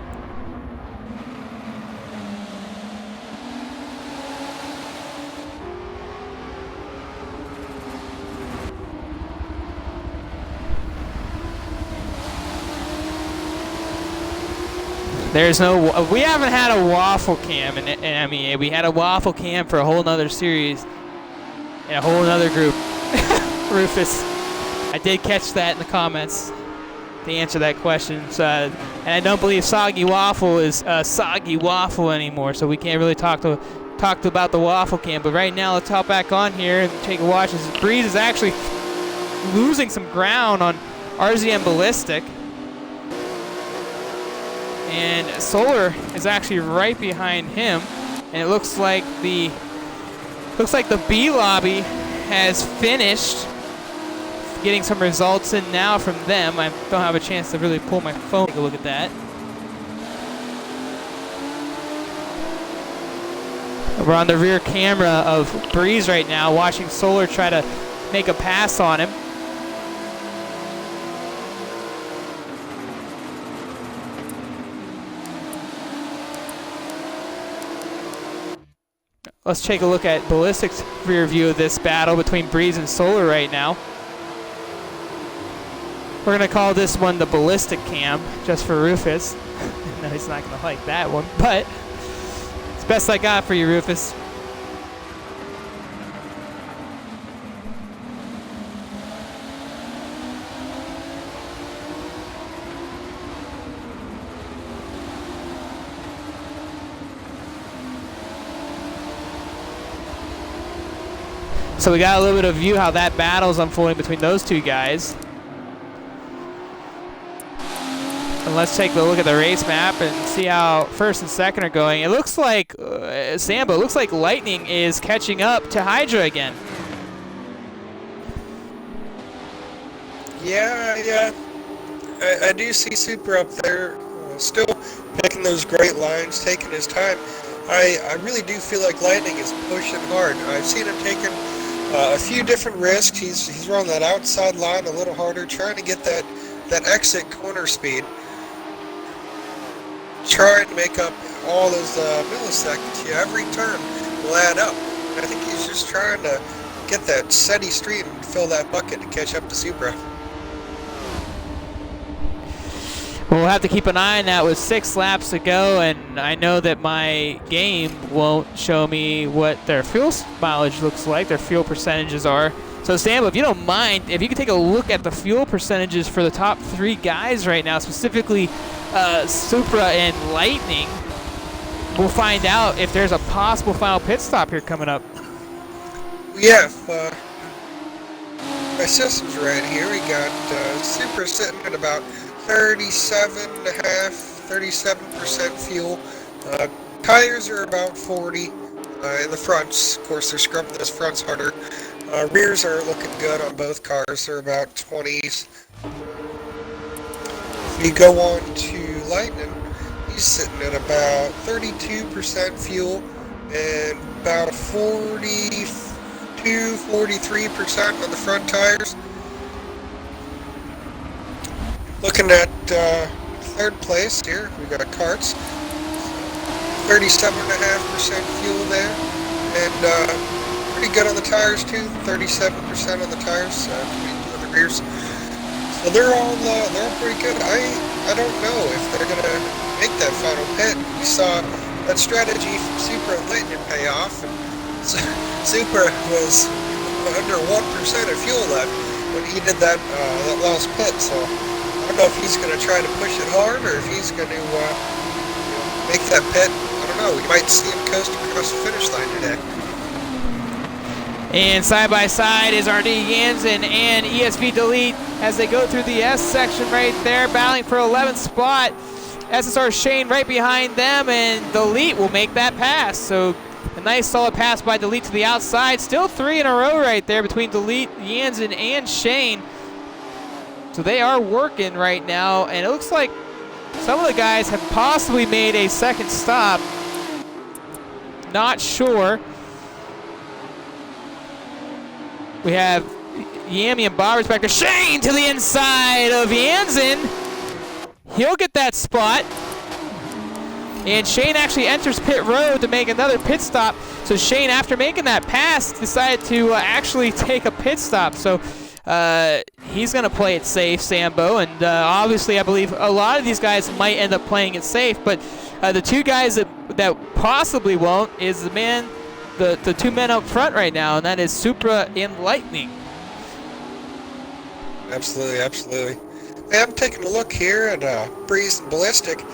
S1: We haven't had a waffle cam in MEA. We had a waffle cam for a whole nother series in a whole nother group. Rufus, I did catch that in the comments to answer that question. So, and I don't believe Soggy Waffle is Soggy Waffle anymore, so we can't really talk about the waffle cam. But right now, let's hop back on here and take a watch. As Breeze is actually losing some ground on RZM Ballistic. And Solar is actually right behind him, and it looks like the B lobby has finished getting some results in now from them. I don't have a chance to really pull my phone. Take a look at that. We're on the rear camera of Breeze right now, watching Solar try to make a pass on him. Let's take a look at Ballistic's rear view of this battle between Breeze and Solar right now. We're going to call this one the Ballistic Cam, just for Rufus. No, he's not going to like that one, but it's the best I got for you, Rufus. So we got a little bit of view how that battle's unfolding between those two guys. And let's take a look at the race map and see how first and second are going. It looks like, Sambo, it looks like Lightning is catching up to Hydra again.
S2: Yeah. I do see Super up there, still picking those great lines, taking his time. I really do feel like Lightning is pushing hard. I've seen him taking a few different risks. He's running that outside line a little harder, trying to get that exit corner speed, trying to make up all those milliseconds. Yeah, every turn will add up. I think he's just trying to get that steady stream and fill that bucket to catch up to Supra.
S1: We'll have to keep an eye on that with 6 laps to go, and I know that my game won't show me what their fuel mileage looks like, their fuel percentages are. So Sam, if you don't mind, if you could take a look at the fuel percentages for the top 3 guys right now, specifically Supra and Lightning, we'll find out if there's a possible final pit stop here coming up.
S2: Yeah, my system's right here. We got Supra sitting at about 37% fuel. Tires are about 40 in the fronts. Of course, they're scrubbing those fronts harder. Rears are looking good on both cars. They're about 20s. If we go on to Lightning, he's sitting at about 32% fuel and about 43% on the front tires. Looking at third place here, we got Karts, 37.5% fuel there, and pretty good on the tires too, 37% on the tires, 22 on the rears. So they're all pretty good. I don't know if they're gonna make that final pit. We saw that strategy from Supra and Lightning pay off, and Supra was under 1% of fuel left when he did that last pit. So I don't know if he's going to try to push it hard or if he's going to make that pit. I don't know. We might see him coast across the finish line today.
S1: And side by side is RD Jansen and ESV Delete as they go through the S section right there, battling for 11th spot. SSR Shane right behind them, and Delete will make that pass. So a nice solid pass by Delete to the outside. Still 3 in a row right there between Delete, Jansen, and Shane. So they are working right now, and it looks like Some of the guys have possibly made a second stop. Not sure. We have Yami and Bobbers back there. Shane to the inside of Jansen. He'll get that spot. And Shane actually enters pit road to make another pit stop. So Shane, after making that pass, decided to actually take a pit stop. So he's going to play it safe, Sambo. And obviously, I believe a lot of these guys might end up playing it safe. But the two guys that possibly won't is the two men up front right now, and that is Supra and Lightning.
S2: Absolutely, absolutely. Hey, I'm taking a look here at Breeze and Ballistic.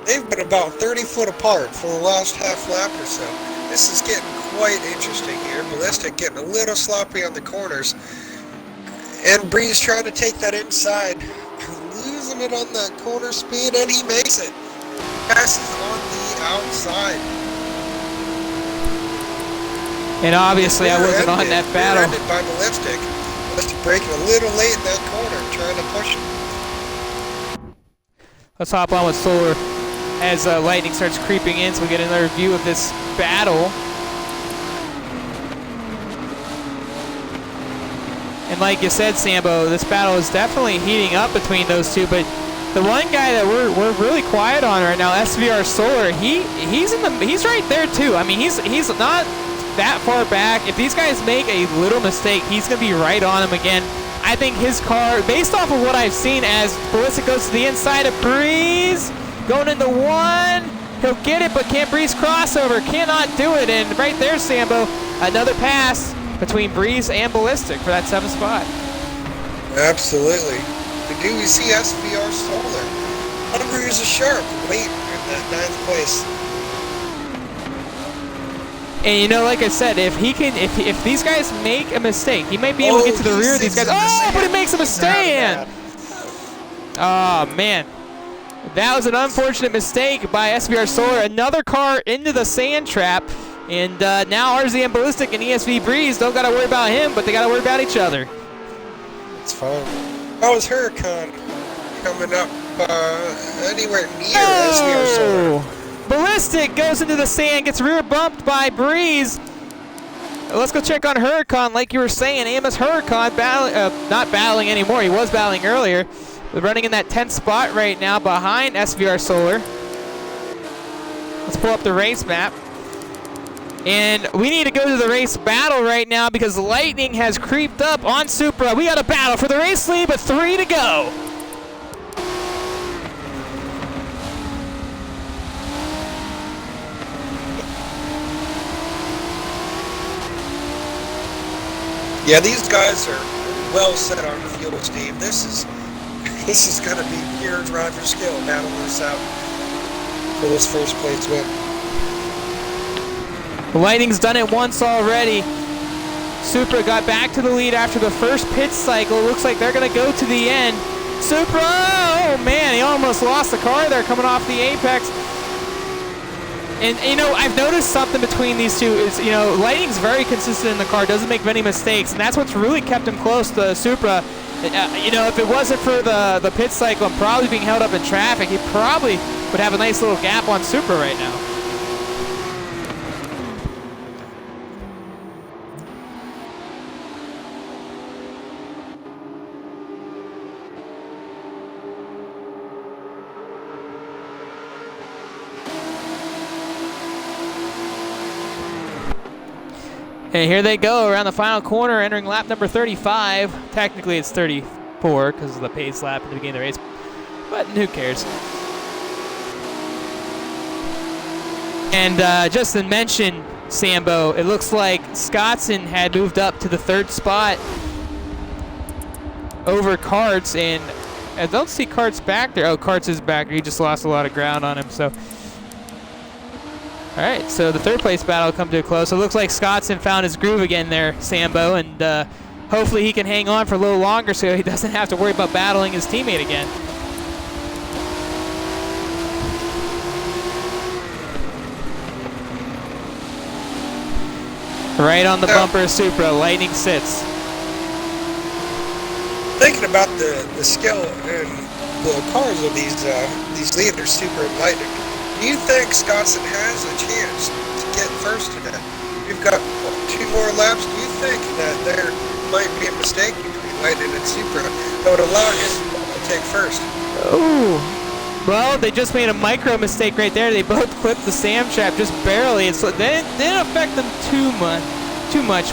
S2: They've been about 30 foot apart for the last half lap or so. This is getting quite interesting here. Ballistic getting a little sloppy on the corners. And Breeze trying to take that inside. Losing it on the corner speed, and he makes it. Passes on the outside.
S1: And obviously I wasn't on that battle.
S2: Ended by Ballistic. Ballistic breaking a little late in that corner, trying to push him.
S1: Let's hop on with Solar as Lightning starts creeping in, so we get another view of this battle. And like you said, Sambo, this battle is definitely heating up between those two. But the one guy that we're really quiet on right now, SVR Solar, he's right there too. I mean, he's not that far back. If these guys make a little mistake, he's gonna be right on him again. I think his car, based off of what I've seen, as Ballistic goes to the inside of Breeze, going into one, he'll get it, but can't Breeze crossover, cannot do it, and right there, Sambo, another pass between Breeze and Ballistic for that 7th spot.
S2: Absolutely. We see SVR Solar. Hungry as a shark, waiting in that 9th place.
S1: And you know, like I said, if these guys make a mistake, he might be able to get to the rear of these guys. Oh, but he makes him a stay-in. Oh, man. That was an unfortunate mistake by SVR Solar. Another car into the sand trap. And now RZ and Ballistic and ESV Breeze don't got to worry about him, but they got to worry about each other.
S2: It's fine. How was Huracan coming up anywhere near SVR Solar?
S1: Ballistic goes into the sand, gets rear bumped by Breeze. Let's go check on Huracan. Like you were saying, Amos Huracan not battling anymore. He was battling earlier. We're running in that 10th spot right now behind SVR Solar. Let's pull up the race map. And we need to go to the race battle right now because Lightning has creeped up on Supra. We got a battle for the race lead, but 3 to go.
S2: Yeah, these guys are well set on the fuel steam. This is going to be pure driver skill battling this out for this first place win.
S1: Lightning's done it once already. Supra got back to the lead after the first pit cycle. Looks like they're going to go to the end. Supra, oh man, he almost lost the car there coming off the apex. And, you know, I've noticed something between these two is, you know, Lightning's very consistent in the car, doesn't make many mistakes, and that's what's really kept him close to Supra. You know, if it wasn't for the pit cycle and probably being held up in traffic, he probably would have a nice little gap on Supra right now. And here they go around the final corner, entering lap number 35. Technically, it's 34 because of the pace lap at the beginning of the race, but who cares? And just to mention, Sambo, it looks like Scottson had moved up to the 3rd spot over Karts, and I don't see Karts back there. Oh, Karts is back there. He just lost a lot of ground on him, so. All right, so the 3rd place battle will come to a close. So it looks like Scottson found his groove again there, Sambo, and hopefully he can hang on for a little longer so he doesn't have to worry about battling his teammate again. Right on the bumper of Supra, Lightning sits.
S2: Thinking about the skill and the cars of these leaders, Super and Lightning. Do you think Scotson has a chance to get first today? We've got 2 more laps. Do you think that there might be a mistake between Lightning and Supra that would allow him to take first?
S1: Oh, well, they just made a micro mistake right there. They both clipped the Sam trap just barely. So they didn't affect them too much.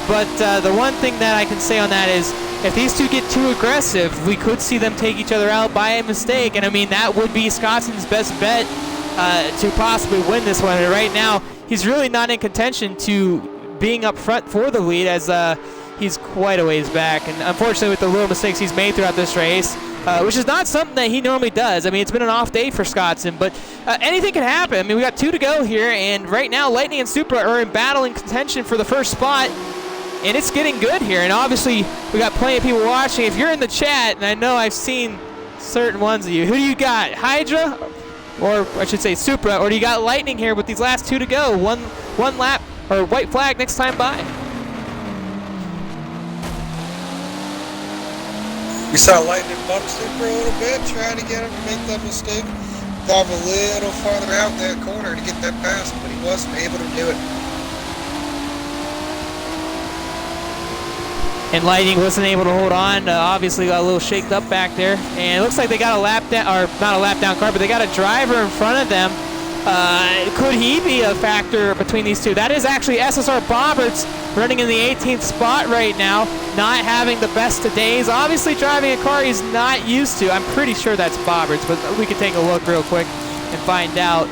S1: But the one thing that I can say on that is, if these two get too aggressive, we could see them take each other out by a mistake. And I mean, that would be Scotson's best bet to possibly win this one. And right now, he's really not in contention to being up front for the lead, as he's quite a ways back. And unfortunately, with the little mistakes he's made throughout this race, which is not something that he normally does. I mean, it's been an off day for Scotson, but anything can happen. I mean, we got 2 to go here, and right now, Lightning and Supra are in battling contention for the first spot, and it's getting good here. And obviously, we got plenty of people watching. If you're in the chat, and I know I've seen certain ones of you, who do you got? Hydra, or I should say Supra, or do you got Lightning here with these last 2 to go? One lap, or white flag next time by.
S2: We saw Lightning bump Super a little bit, trying to get him to make that mistake. Dive a little farther out that corner to get that pass, but he wasn't able to do it.
S1: And Lightning wasn't able to hold on. Obviously got a little shaked up back there. And it looks like they got a lap down, or not a lap down car, but they got a driver in front of them. Could he be a factor between these two? That is actually SSR Bobberts running in the 18th spot right now, not having the best of days. Obviously driving a car he's not used to. I'm pretty sure that's Bobberts, but we could take a look real quick and find out.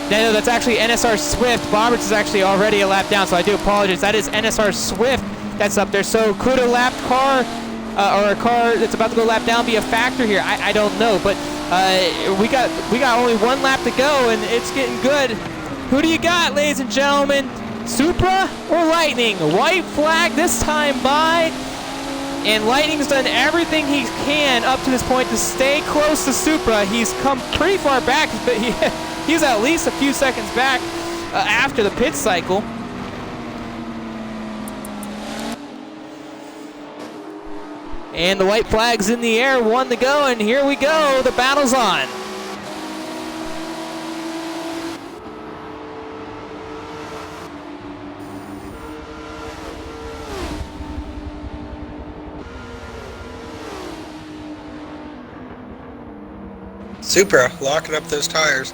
S1: No, that's actually NSR Swift. Bobberts is actually already a lap down, so I do apologize. That is NSR Swift that's up there. So could a lapped car or a car that's about to go lap down be a factor here? I don't know, but we got only 1 lap to go, and it's getting good. Who do you got, ladies and gentlemen? Supra or Lightning? White flag this time by, and Lightning's done everything he can up to this point to stay close to Supra. He's come pretty far back, but he's at least a few seconds back after the pit cycle. And the white flag's in the air, 1 to go, and here we go, the battle's on.
S2: Supra locking up those tires.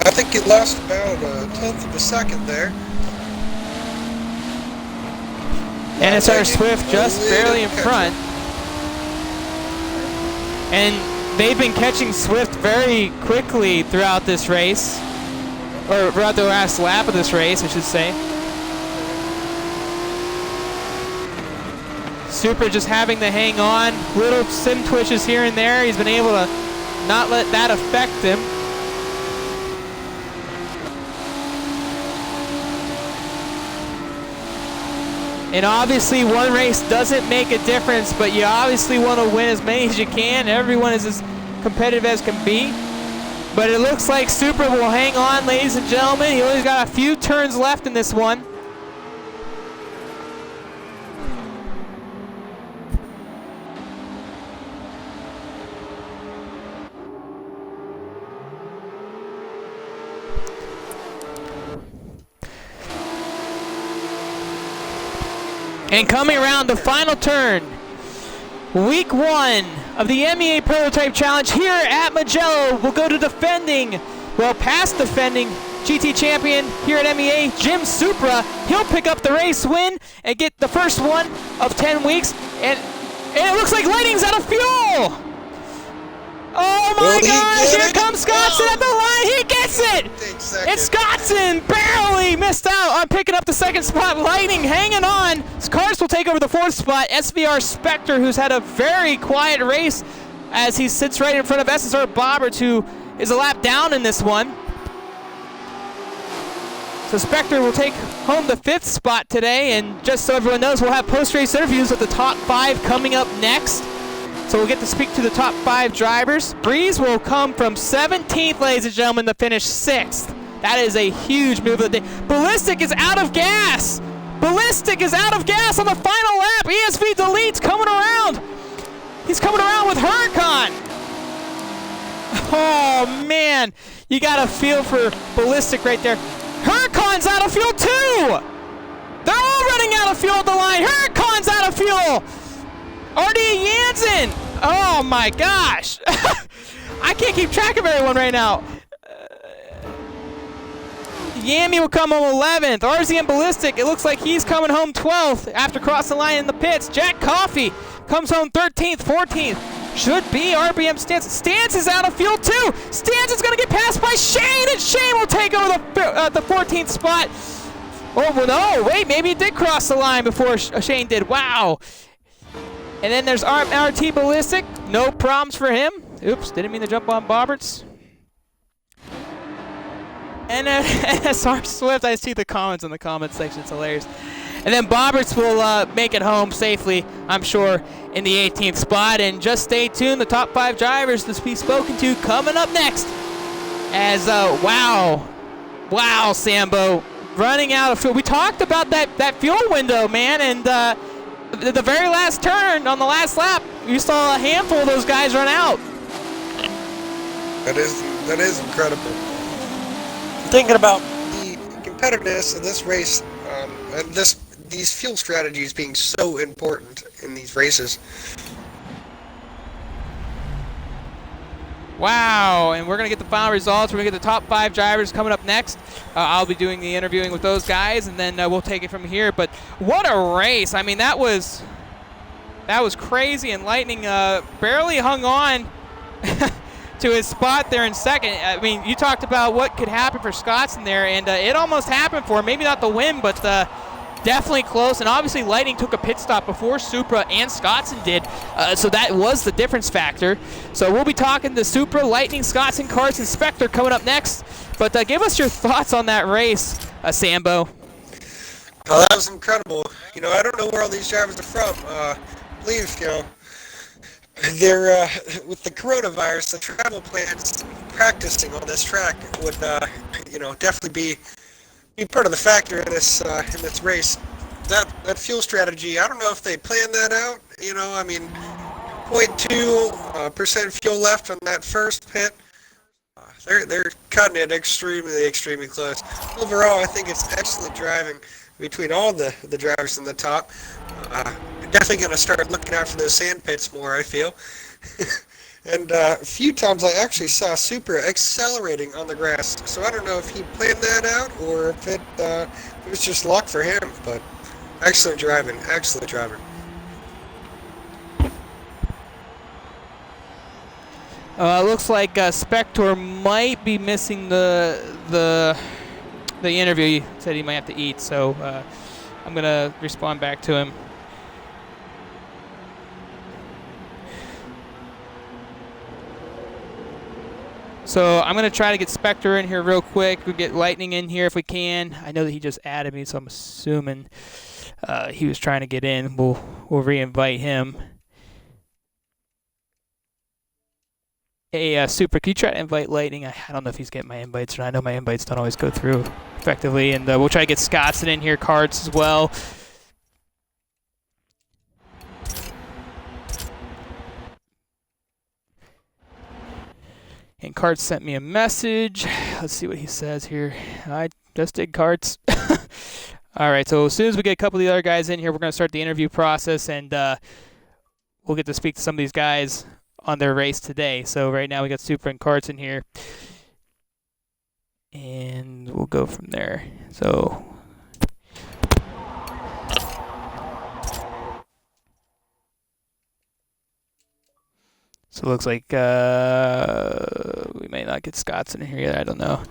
S2: I think it lost about a 1/10 of a second there.
S1: NSR Swift just barely in front. And they've been catching Swift very quickly throughout this race, or throughout the last lap of this race, I should say. Supra just having to hang on, little sim twitches here and there. He's been able to not let that affect him. And obviously 1 race doesn't make a difference, but you obviously want to win as many as you can. Everyone is as competitive as can be. But it looks like Supra will hang on, ladies and gentlemen. He only got a few turns left in this one. And coming around the final turn, week 1 of the MEA Prototype Challenge here at Mugello. We'll go to past defending GT champion here at MEA, Jim Supra. He'll pick up the race win and get the first one of 10 weeks. And it looks like Lightning's out of fuel. Oh my gosh, here comes Scotson at the line. He gets it. It's Scotson, barely missed out on picking up the 2nd spot. Lightning hanging on. Cars will take over the 4th spot. SVR Spectre, who's had a very quiet race as he sits right in front of SSR Bobbert, who is a lap down in this one. So Spectre will take home the 5th spot today, and just so everyone knows, we'll have post-race interviews with the top 5 coming up next. So we'll get to speak to the top 5 drivers. Breeze will come from 17th, ladies and gentlemen, to finish 6th. That is a huge move of the day. Ballistic is out of gas. Ballistic is out of gas on the final lap. ESV deletes coming around. He's coming around with Huracan. Oh, man. You got a feel for Ballistic right there. Huracan's out of fuel, too. They're all running out of fuel at the line. Huracan's out of fuel. RD Jansen. Oh, my gosh. I can't keep track of everyone right now. Yami will come home 11th. RZM Ballistic, it looks like he's coming home 12th after crossing the line in the pits. Jack Coffey comes home 13th, 14th. Should be RBM Stance. Stance is out of fuel too. Stance is going to get passed by Shane, and Shane will take over the 14th spot. Oh, well, no, wait, maybe he did cross the line before Shane did. Wow. And then there's RT Ballistic. No problems for him. Oops, didn't mean to jump on Bobberts. And SR Swift, I see the comments in the comment section. It's hilarious. And then Bobberts will make it home safely, I'm sure, in the 18th spot. And just stay tuned. The top 5 drivers to be spoken to coming up next. As, wow, Sambo, running out of fuel. We talked about that fuel window, man. And the very last turn on the last lap, you saw a handful of those guys run out.
S2: That is incredible. Thinking about the competitiveness of this race, and these fuel strategies being so important in these races.
S1: Wow, and we're going to get the final results. We're going to get the top 5 drivers coming up next. I'll be doing the interviewing with those guys, and then we'll take it from here. But what a race. I mean, that was crazy, and Lightning barely hung on to his spot there in second. I mean, you talked about what could happen for Scott's in there, and it almost happened for him. Maybe not the win, but definitely close. And obviously, Lightning took a pit stop before Supra and Scottson did, so that was the difference factor. So we'll be talking to Supra, Lightning, Scottson, Karts, and Spectre coming up next. But give us your thoughts on that race, Sambo.
S2: Oh, that was incredible. You know, I don't know where all these drivers are from. I believe, you know, they're with the coronavirus, the travel plans, practicing on this track would, you know, definitely be part of the factor in this race. That fuel strategy, I don't know if they planned that out. You know, I mean, 0.2% fuel left on that first pit. They're cutting it extremely close. Overall, I think it's excellent driving between all the drivers in the top. Definitely going to start looking out for those sand pits more, I feel. And a few times I actually saw Supra accelerating on the grass, so I don't know if he planned that out or if it was just luck for him, but excellent driving.
S1: Looks like Spector might be missing the interview. He said he might have to eat, so I'm going to respond back to him. So I'm going to try to get Spectre in here real quick. We'll get Lightning in here if we can. I know that he just added me, so I'm assuming he was trying to get in. We'll re-invite him. Hey, Super, can you try to invite Lightning? I don't know if he's getting my invites or not. I know my invites don't always go through effectively. And we'll try to get Scottson in here, Cards as well. And Carts sent me a message. Let's see what he says here. I just did Carts. All right, so as soon as we get a couple of the other guys in here, we're going to start the interview process, and we'll get to speak to some of these guys on their race today. So right now we got Super and Carts in here, and we'll go from there. So it looks like we may not get Scott's in here yet. I don't know.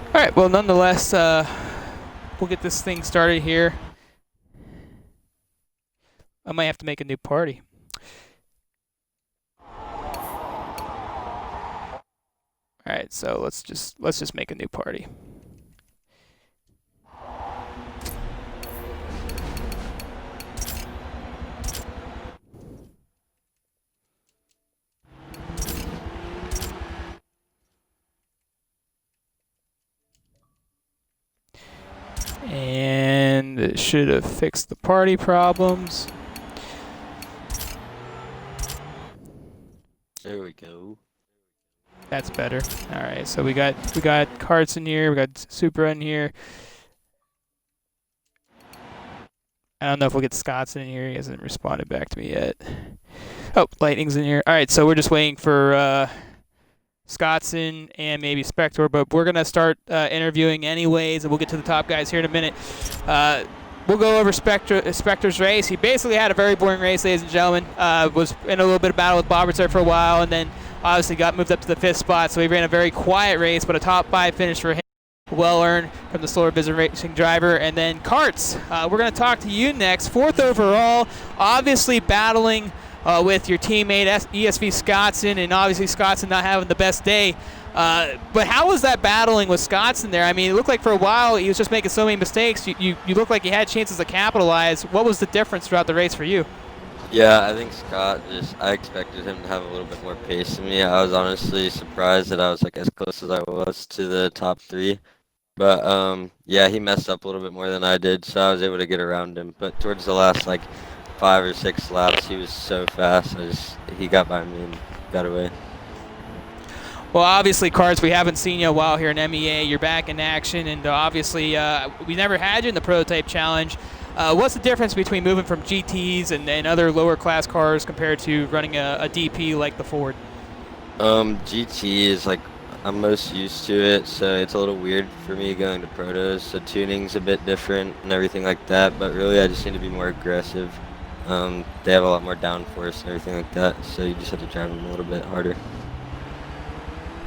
S1: All right. Well, nonetheless, we'll get this thing started here. I might have to make a new party. All right. So let's just make a new party. And it should have fixed the party problems. That's better. All right, so we got Karts in here, we got Supra in here. I don't know if we'll get Scott's in here. He hasn't responded back to me yet. Oh, Lightning's in here. All right, so we're just waiting for Scottson and maybe Spector, but we're going to start interviewing anyways, and we'll get to the top guys here in a minute. We'll go over Spector's race. He basically had a very boring race, ladies and gentlemen. Was in a little bit of battle with Bobberts there for a while, and then obviously got moved up to the 5th spot, so he ran a very quiet race, but a top 5 finish for him. Well earned from the slower business racing driver. And then Karts, we're going to talk to you next. 4th overall, obviously battling with your teammate ESV Scottson, and obviously Scottson not having the best day. But how was that battling with Scottson there? I mean, it looked like for a while he was just making so many mistakes. You looked like you had chances to capitalize. What was the difference throughout the race for you?
S3: Yeah, I think I expected him to have a little bit more pace than me. I was honestly surprised that I was like as close as I was to the top 3. But yeah, he messed up a little bit more than I did, so I was able to get around him. But towards the last like 5 or 6 laps, he was so fast. He got by me and got away.
S1: Well, obviously, Karts, we haven't seen you a while here in MEA. You're back in action, and obviously we never had you in the Prototype Challenge. What's the difference between moving from GTs and other lower class cars compared to running a DP like the Ford?
S3: GT is like I'm most used to it, so it's a little weird for me going to protos. So tuning's a bit different and everything like that. But really, I just need to be more aggressive. They have a lot more downforce and everything like that, so you just have to drive them a little bit harder.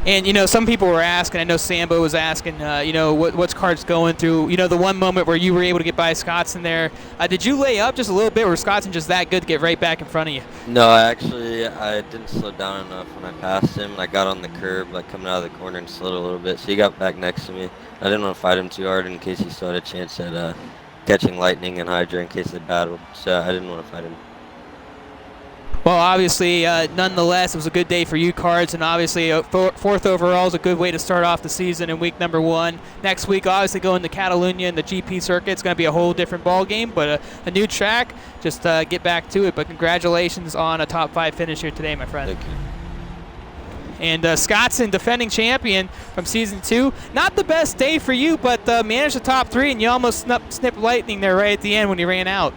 S1: And, you know, some people were asking, I know Sambo was asking, you know, what's Karts going through? You know, the one moment where you were able to get by Scottson there, did you lay up just a little bit, or was Scottson just that good to get right back in front of you?
S3: No, I didn't slow down enough when I passed him. I got on the curb, like coming out of the corner and slowed a little bit, so he got back next to me. I didn't want to fight him too hard in case he still had a chance at catching Lightning and Hydra in case they battled, so I didn't want to fight him.
S1: Well, obviously, nonetheless, it was a good day for you, Karts, and obviously 4th overall is a good way to start off the season in week number 1. Next week, obviously, going to Catalunya and the GP circuit. It's going to be a whole different ball game, but a new track. Just get back to it. But congratulations on a top 5 finish here today, my friend.
S3: Thank you.
S1: And Scottson, defending champion from Season 2. Not the best day for you, but managed the top 3, and you almost snipped Lightning there right at the end when he ran out.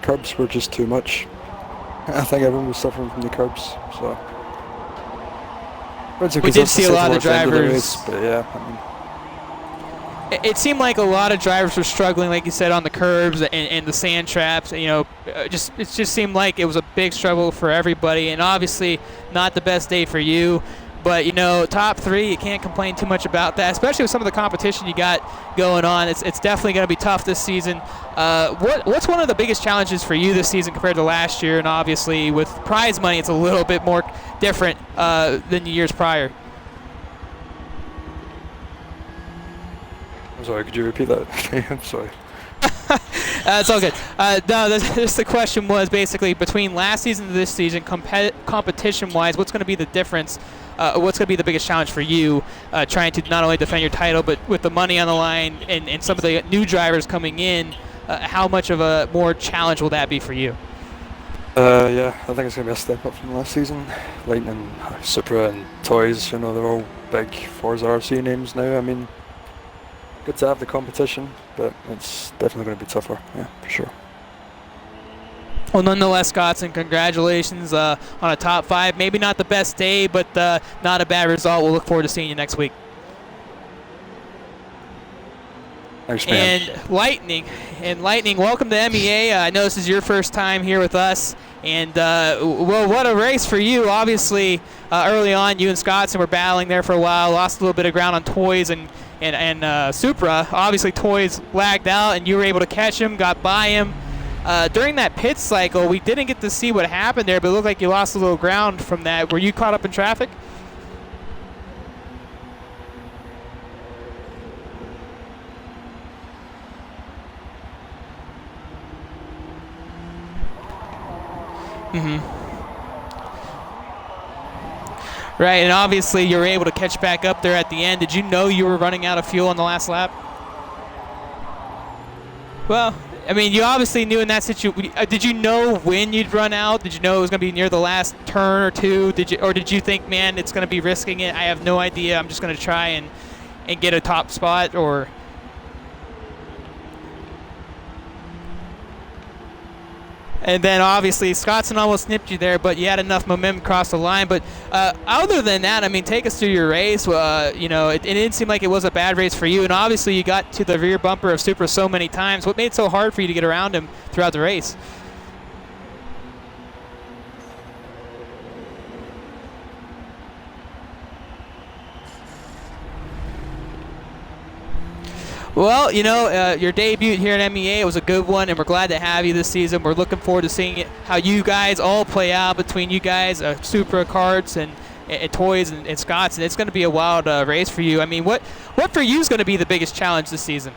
S4: Curbs were just too much. I think everyone was suffering from the curbs, so.
S1: We did see a lot of drivers.
S4: Race, but yeah, I mean.
S1: It seemed like a lot of drivers were struggling, like you said, on the curbs and the sand traps. You know, it just seemed like it was a big struggle for everybody, and obviously not the best day for you. But, you know, top 3, you can't complain too much about that, especially with some of the competition you got going on. It's definitely going to be tough this season. What's one of the biggest challenges for you this season compared to last year? And obviously with prize money, it's a little bit more different than the years prior.
S4: I'm sorry, could you repeat that? I'm sorry.
S1: It's all good. No, the question was basically between last season and this season, competition-wise, what's going to be the difference? What's going to be the biggest challenge for you trying to not only defend your title, but with the money on the line and some of the new drivers coming in, how much of a more challenge will that be for you?
S4: Yeah, I think it's going to be a step up from last season. Lightning, Supra and Toys, you know, they're all big Forza RC names now. I mean, good to have the competition, but it's definitely going to be tougher, yeah, for sure.
S1: Well, nonetheless, Scottson, congratulations on a top 5. Maybe not the best day, but not a bad result. We'll look forward to seeing you next week.
S4: Thanks, man.
S1: And Lightning, welcome to MEA. I know this is your first time here with us. And, well, what a race for you. Obviously, early on, you and Scottson were battling there for a while, lost a little bit of ground on Toys and Supra. Obviously, Toys lagged out, and you were able to catch him, got by him. During that pit cycle, we didn't get to see what happened there, but it looked like you lost a little ground from that. Were you caught up in traffic? Right, and obviously you were able to catch back up there at the end. Did you know you were running out of fuel on the last lap? Well, I mean, you obviously knew in that situation. Did you know when you'd run out? Did you know it was going to be near the last turn or two? Did you think, man, it's going to be risking it? I have no idea. I'm just going to try and get a top spot, or? And then obviously Scottson almost nipped you there, but you had enough momentum across the line. But other than that, I mean, take us through your race. You know, it didn't seem like it was a bad race for you. And obviously you got to the rear bumper of Supra so many times. What made it so hard for you to get around him throughout the race? Well, you know, your debut here at MEA was a good one, and we're glad to have you this season. We're looking forward to seeing how you guys all play out between you guys, Supra, Karts, and Toys, and Scots. And it's going to be a wild race for you. I mean, what for you is going to be the biggest challenge this season?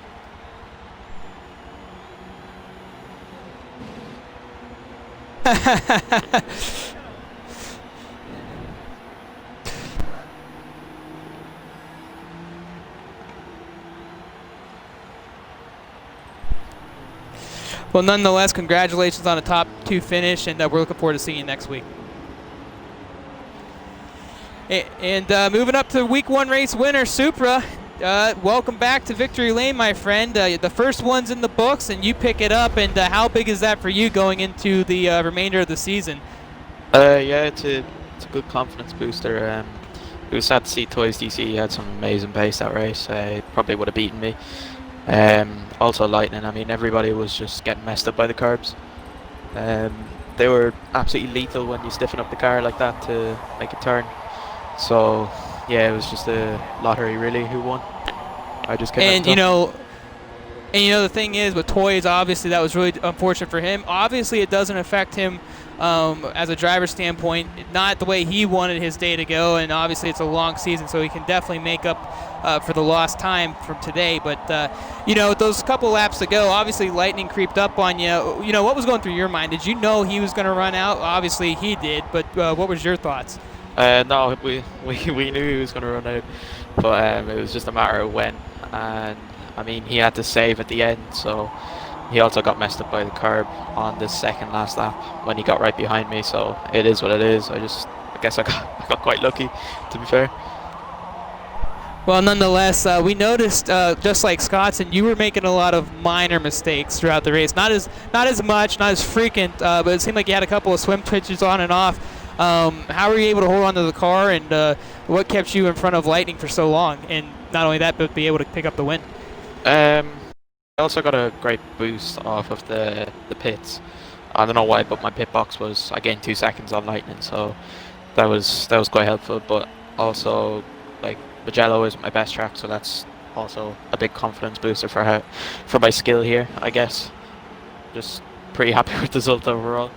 S1: Well, nonetheless, congratulations on a top 2 finish, and we're looking forward to seeing you next week. And moving up to week 1 race winner, Supra. Welcome back to Victory Lane, my friend. The first one's in the books, and you pick it up. And how big is that for you going into the remainder of the season?
S5: Yeah, it's a good confidence booster. It was sad to see Toys DC. He had some amazing pace that race. Probably would have beaten me. Also Lightning, I mean, everybody was just getting messed up by the curbs. They were absolutely lethal when you stiffen up the car like that to make a turn. So yeah, it was just a lottery really who won. I just came
S1: and you know the thing is with Toys, obviously that was really unfortunate for him. Obviously it doesn't affect him as a driver standpoint, not the way he wanted his day to go, and obviously it's a long season, so he can definitely make up for the lost time from today. But you know, those couple laps to go, obviously Lightning creeped up on you. You know, what was going through your mind? Did you know he was going to run out? Obviously he did, but what was your thoughts?
S5: No, we knew he was going to run out, but it was just a matter of when. And I mean, he had to save at the end, so he also got messed up by the curb on the second last lap when he got right behind me. So it is what it is. I guess I got quite lucky, to be fair.
S1: Well, nonetheless, we noticed, just like Scottson, you were making a lot of minor mistakes throughout the race. Not as much, not as frequent, but it seemed like you had a couple of swim twitches on and off. How were you able to hold on to the car, and what kept you in front of Lightning for so long? And not only that, but be able to pick up the win.
S5: I also got a great boost off of the pits. I don't know why, but my pit box I gained 2 seconds on Lightning, so that was quite helpful. But also, like, Mugello is my best track, so that's also a big confidence booster for my skill here, I guess. Just pretty happy with the result overall.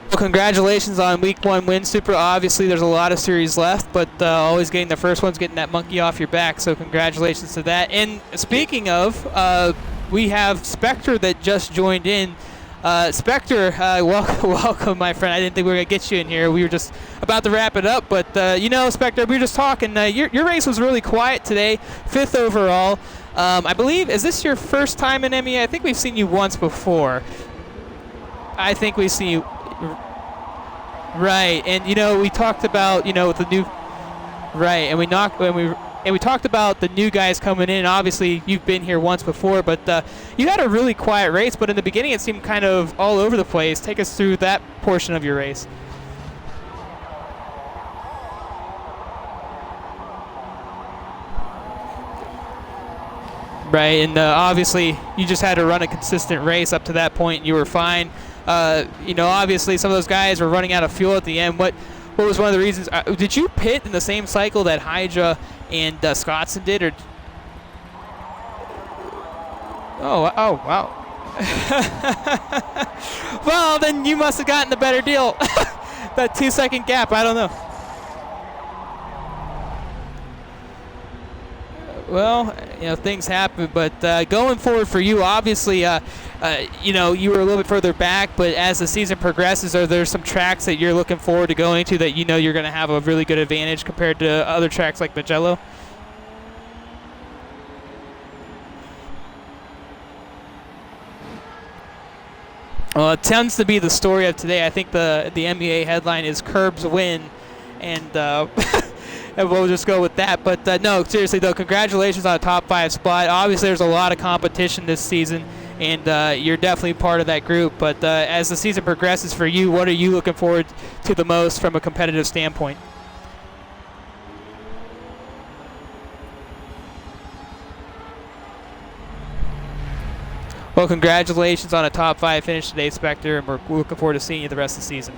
S1: Well, congratulations on week 1 win, Supra. Obviously, there's a lot of series left, but always getting the first one's getting that monkey off your back, so congratulations to that. And speaking of, we have Spectre that just joined in. Spectre, welcome, my friend. I didn't think we were going to get you in here. We were just about to wrap it up, but you know, Spectre, we were just talking. Your race was really quiet today, 5th overall. I believe, is this your first time in MEA? I think we've seen you once before. I think we've seen you. Right, and you know, we talked about, you know, the new, right, and we talked about the new guys coming in. Obviously, you've been here once before, but you had a really quiet race, but in the beginning it seemed kind of all over the place. Take us through that portion of your race. Right, and obviously you just had to run a consistent race up to that point, and you were fine. You know, obviously some of those guys were running out of fuel at the end. What was one of the reasons? Did you pit in the same cycle that Hydra and Scottson did, or? Oh, wow. Well, then you must have gotten the better deal. That 2-second gap, I don't know. Well, you know, things happen, but going forward for you, obviously, you know, you were a little bit further back, but as the season progresses, are there some tracks that you're looking forward to going to that you know you're going to have a really good advantage compared to other tracks like Mugello? Well, it tends to be the story of today. I think the MEA headline is Curbs win, and and we'll just go with that. But no, seriously though, congratulations on a top 5 spot. Obviously, there's a lot of competition this season, and you're definitely part of that group. But as the season progresses for you, what are you looking forward to the most from a competitive standpoint? Well, congratulations on a top 5 finish today, Spectre, and we're looking forward to seeing you the rest of the season.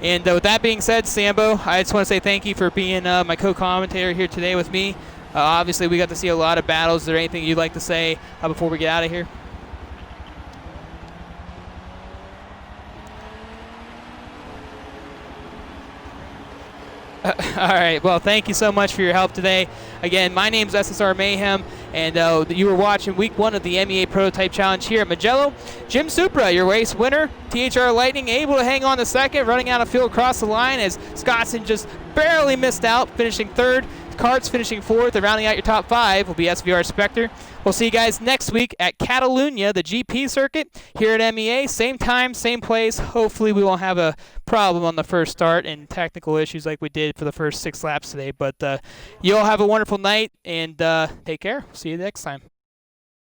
S1: And with that being said, Sambo, I just want to say thank you for being my co-commentator here today with me. Obviously, we got to see a lot of battles. Is there anything you'd like to say before we get out of here? All right. Well, thank you so much for your help today. Again, my name's SSR Mayhem, and you were watching Week 1 of the MEA Prototype Challenge here at Mugello. Jim Supra, your race winner. THR Lightning able to hang on to second, running out of field across the line as Scottson just barely missed out, finishing third. Karts finishing fourth, and rounding out your top 5 will be SVR Spectre. We'll see you guys next week at Catalunya, the GP circuit, here at MEA. Same time, same place. Hopefully we won't have a problem on the first start and technical issues like we did for the first 6 laps today. But you all have a wonderful night, and take care. See you next time.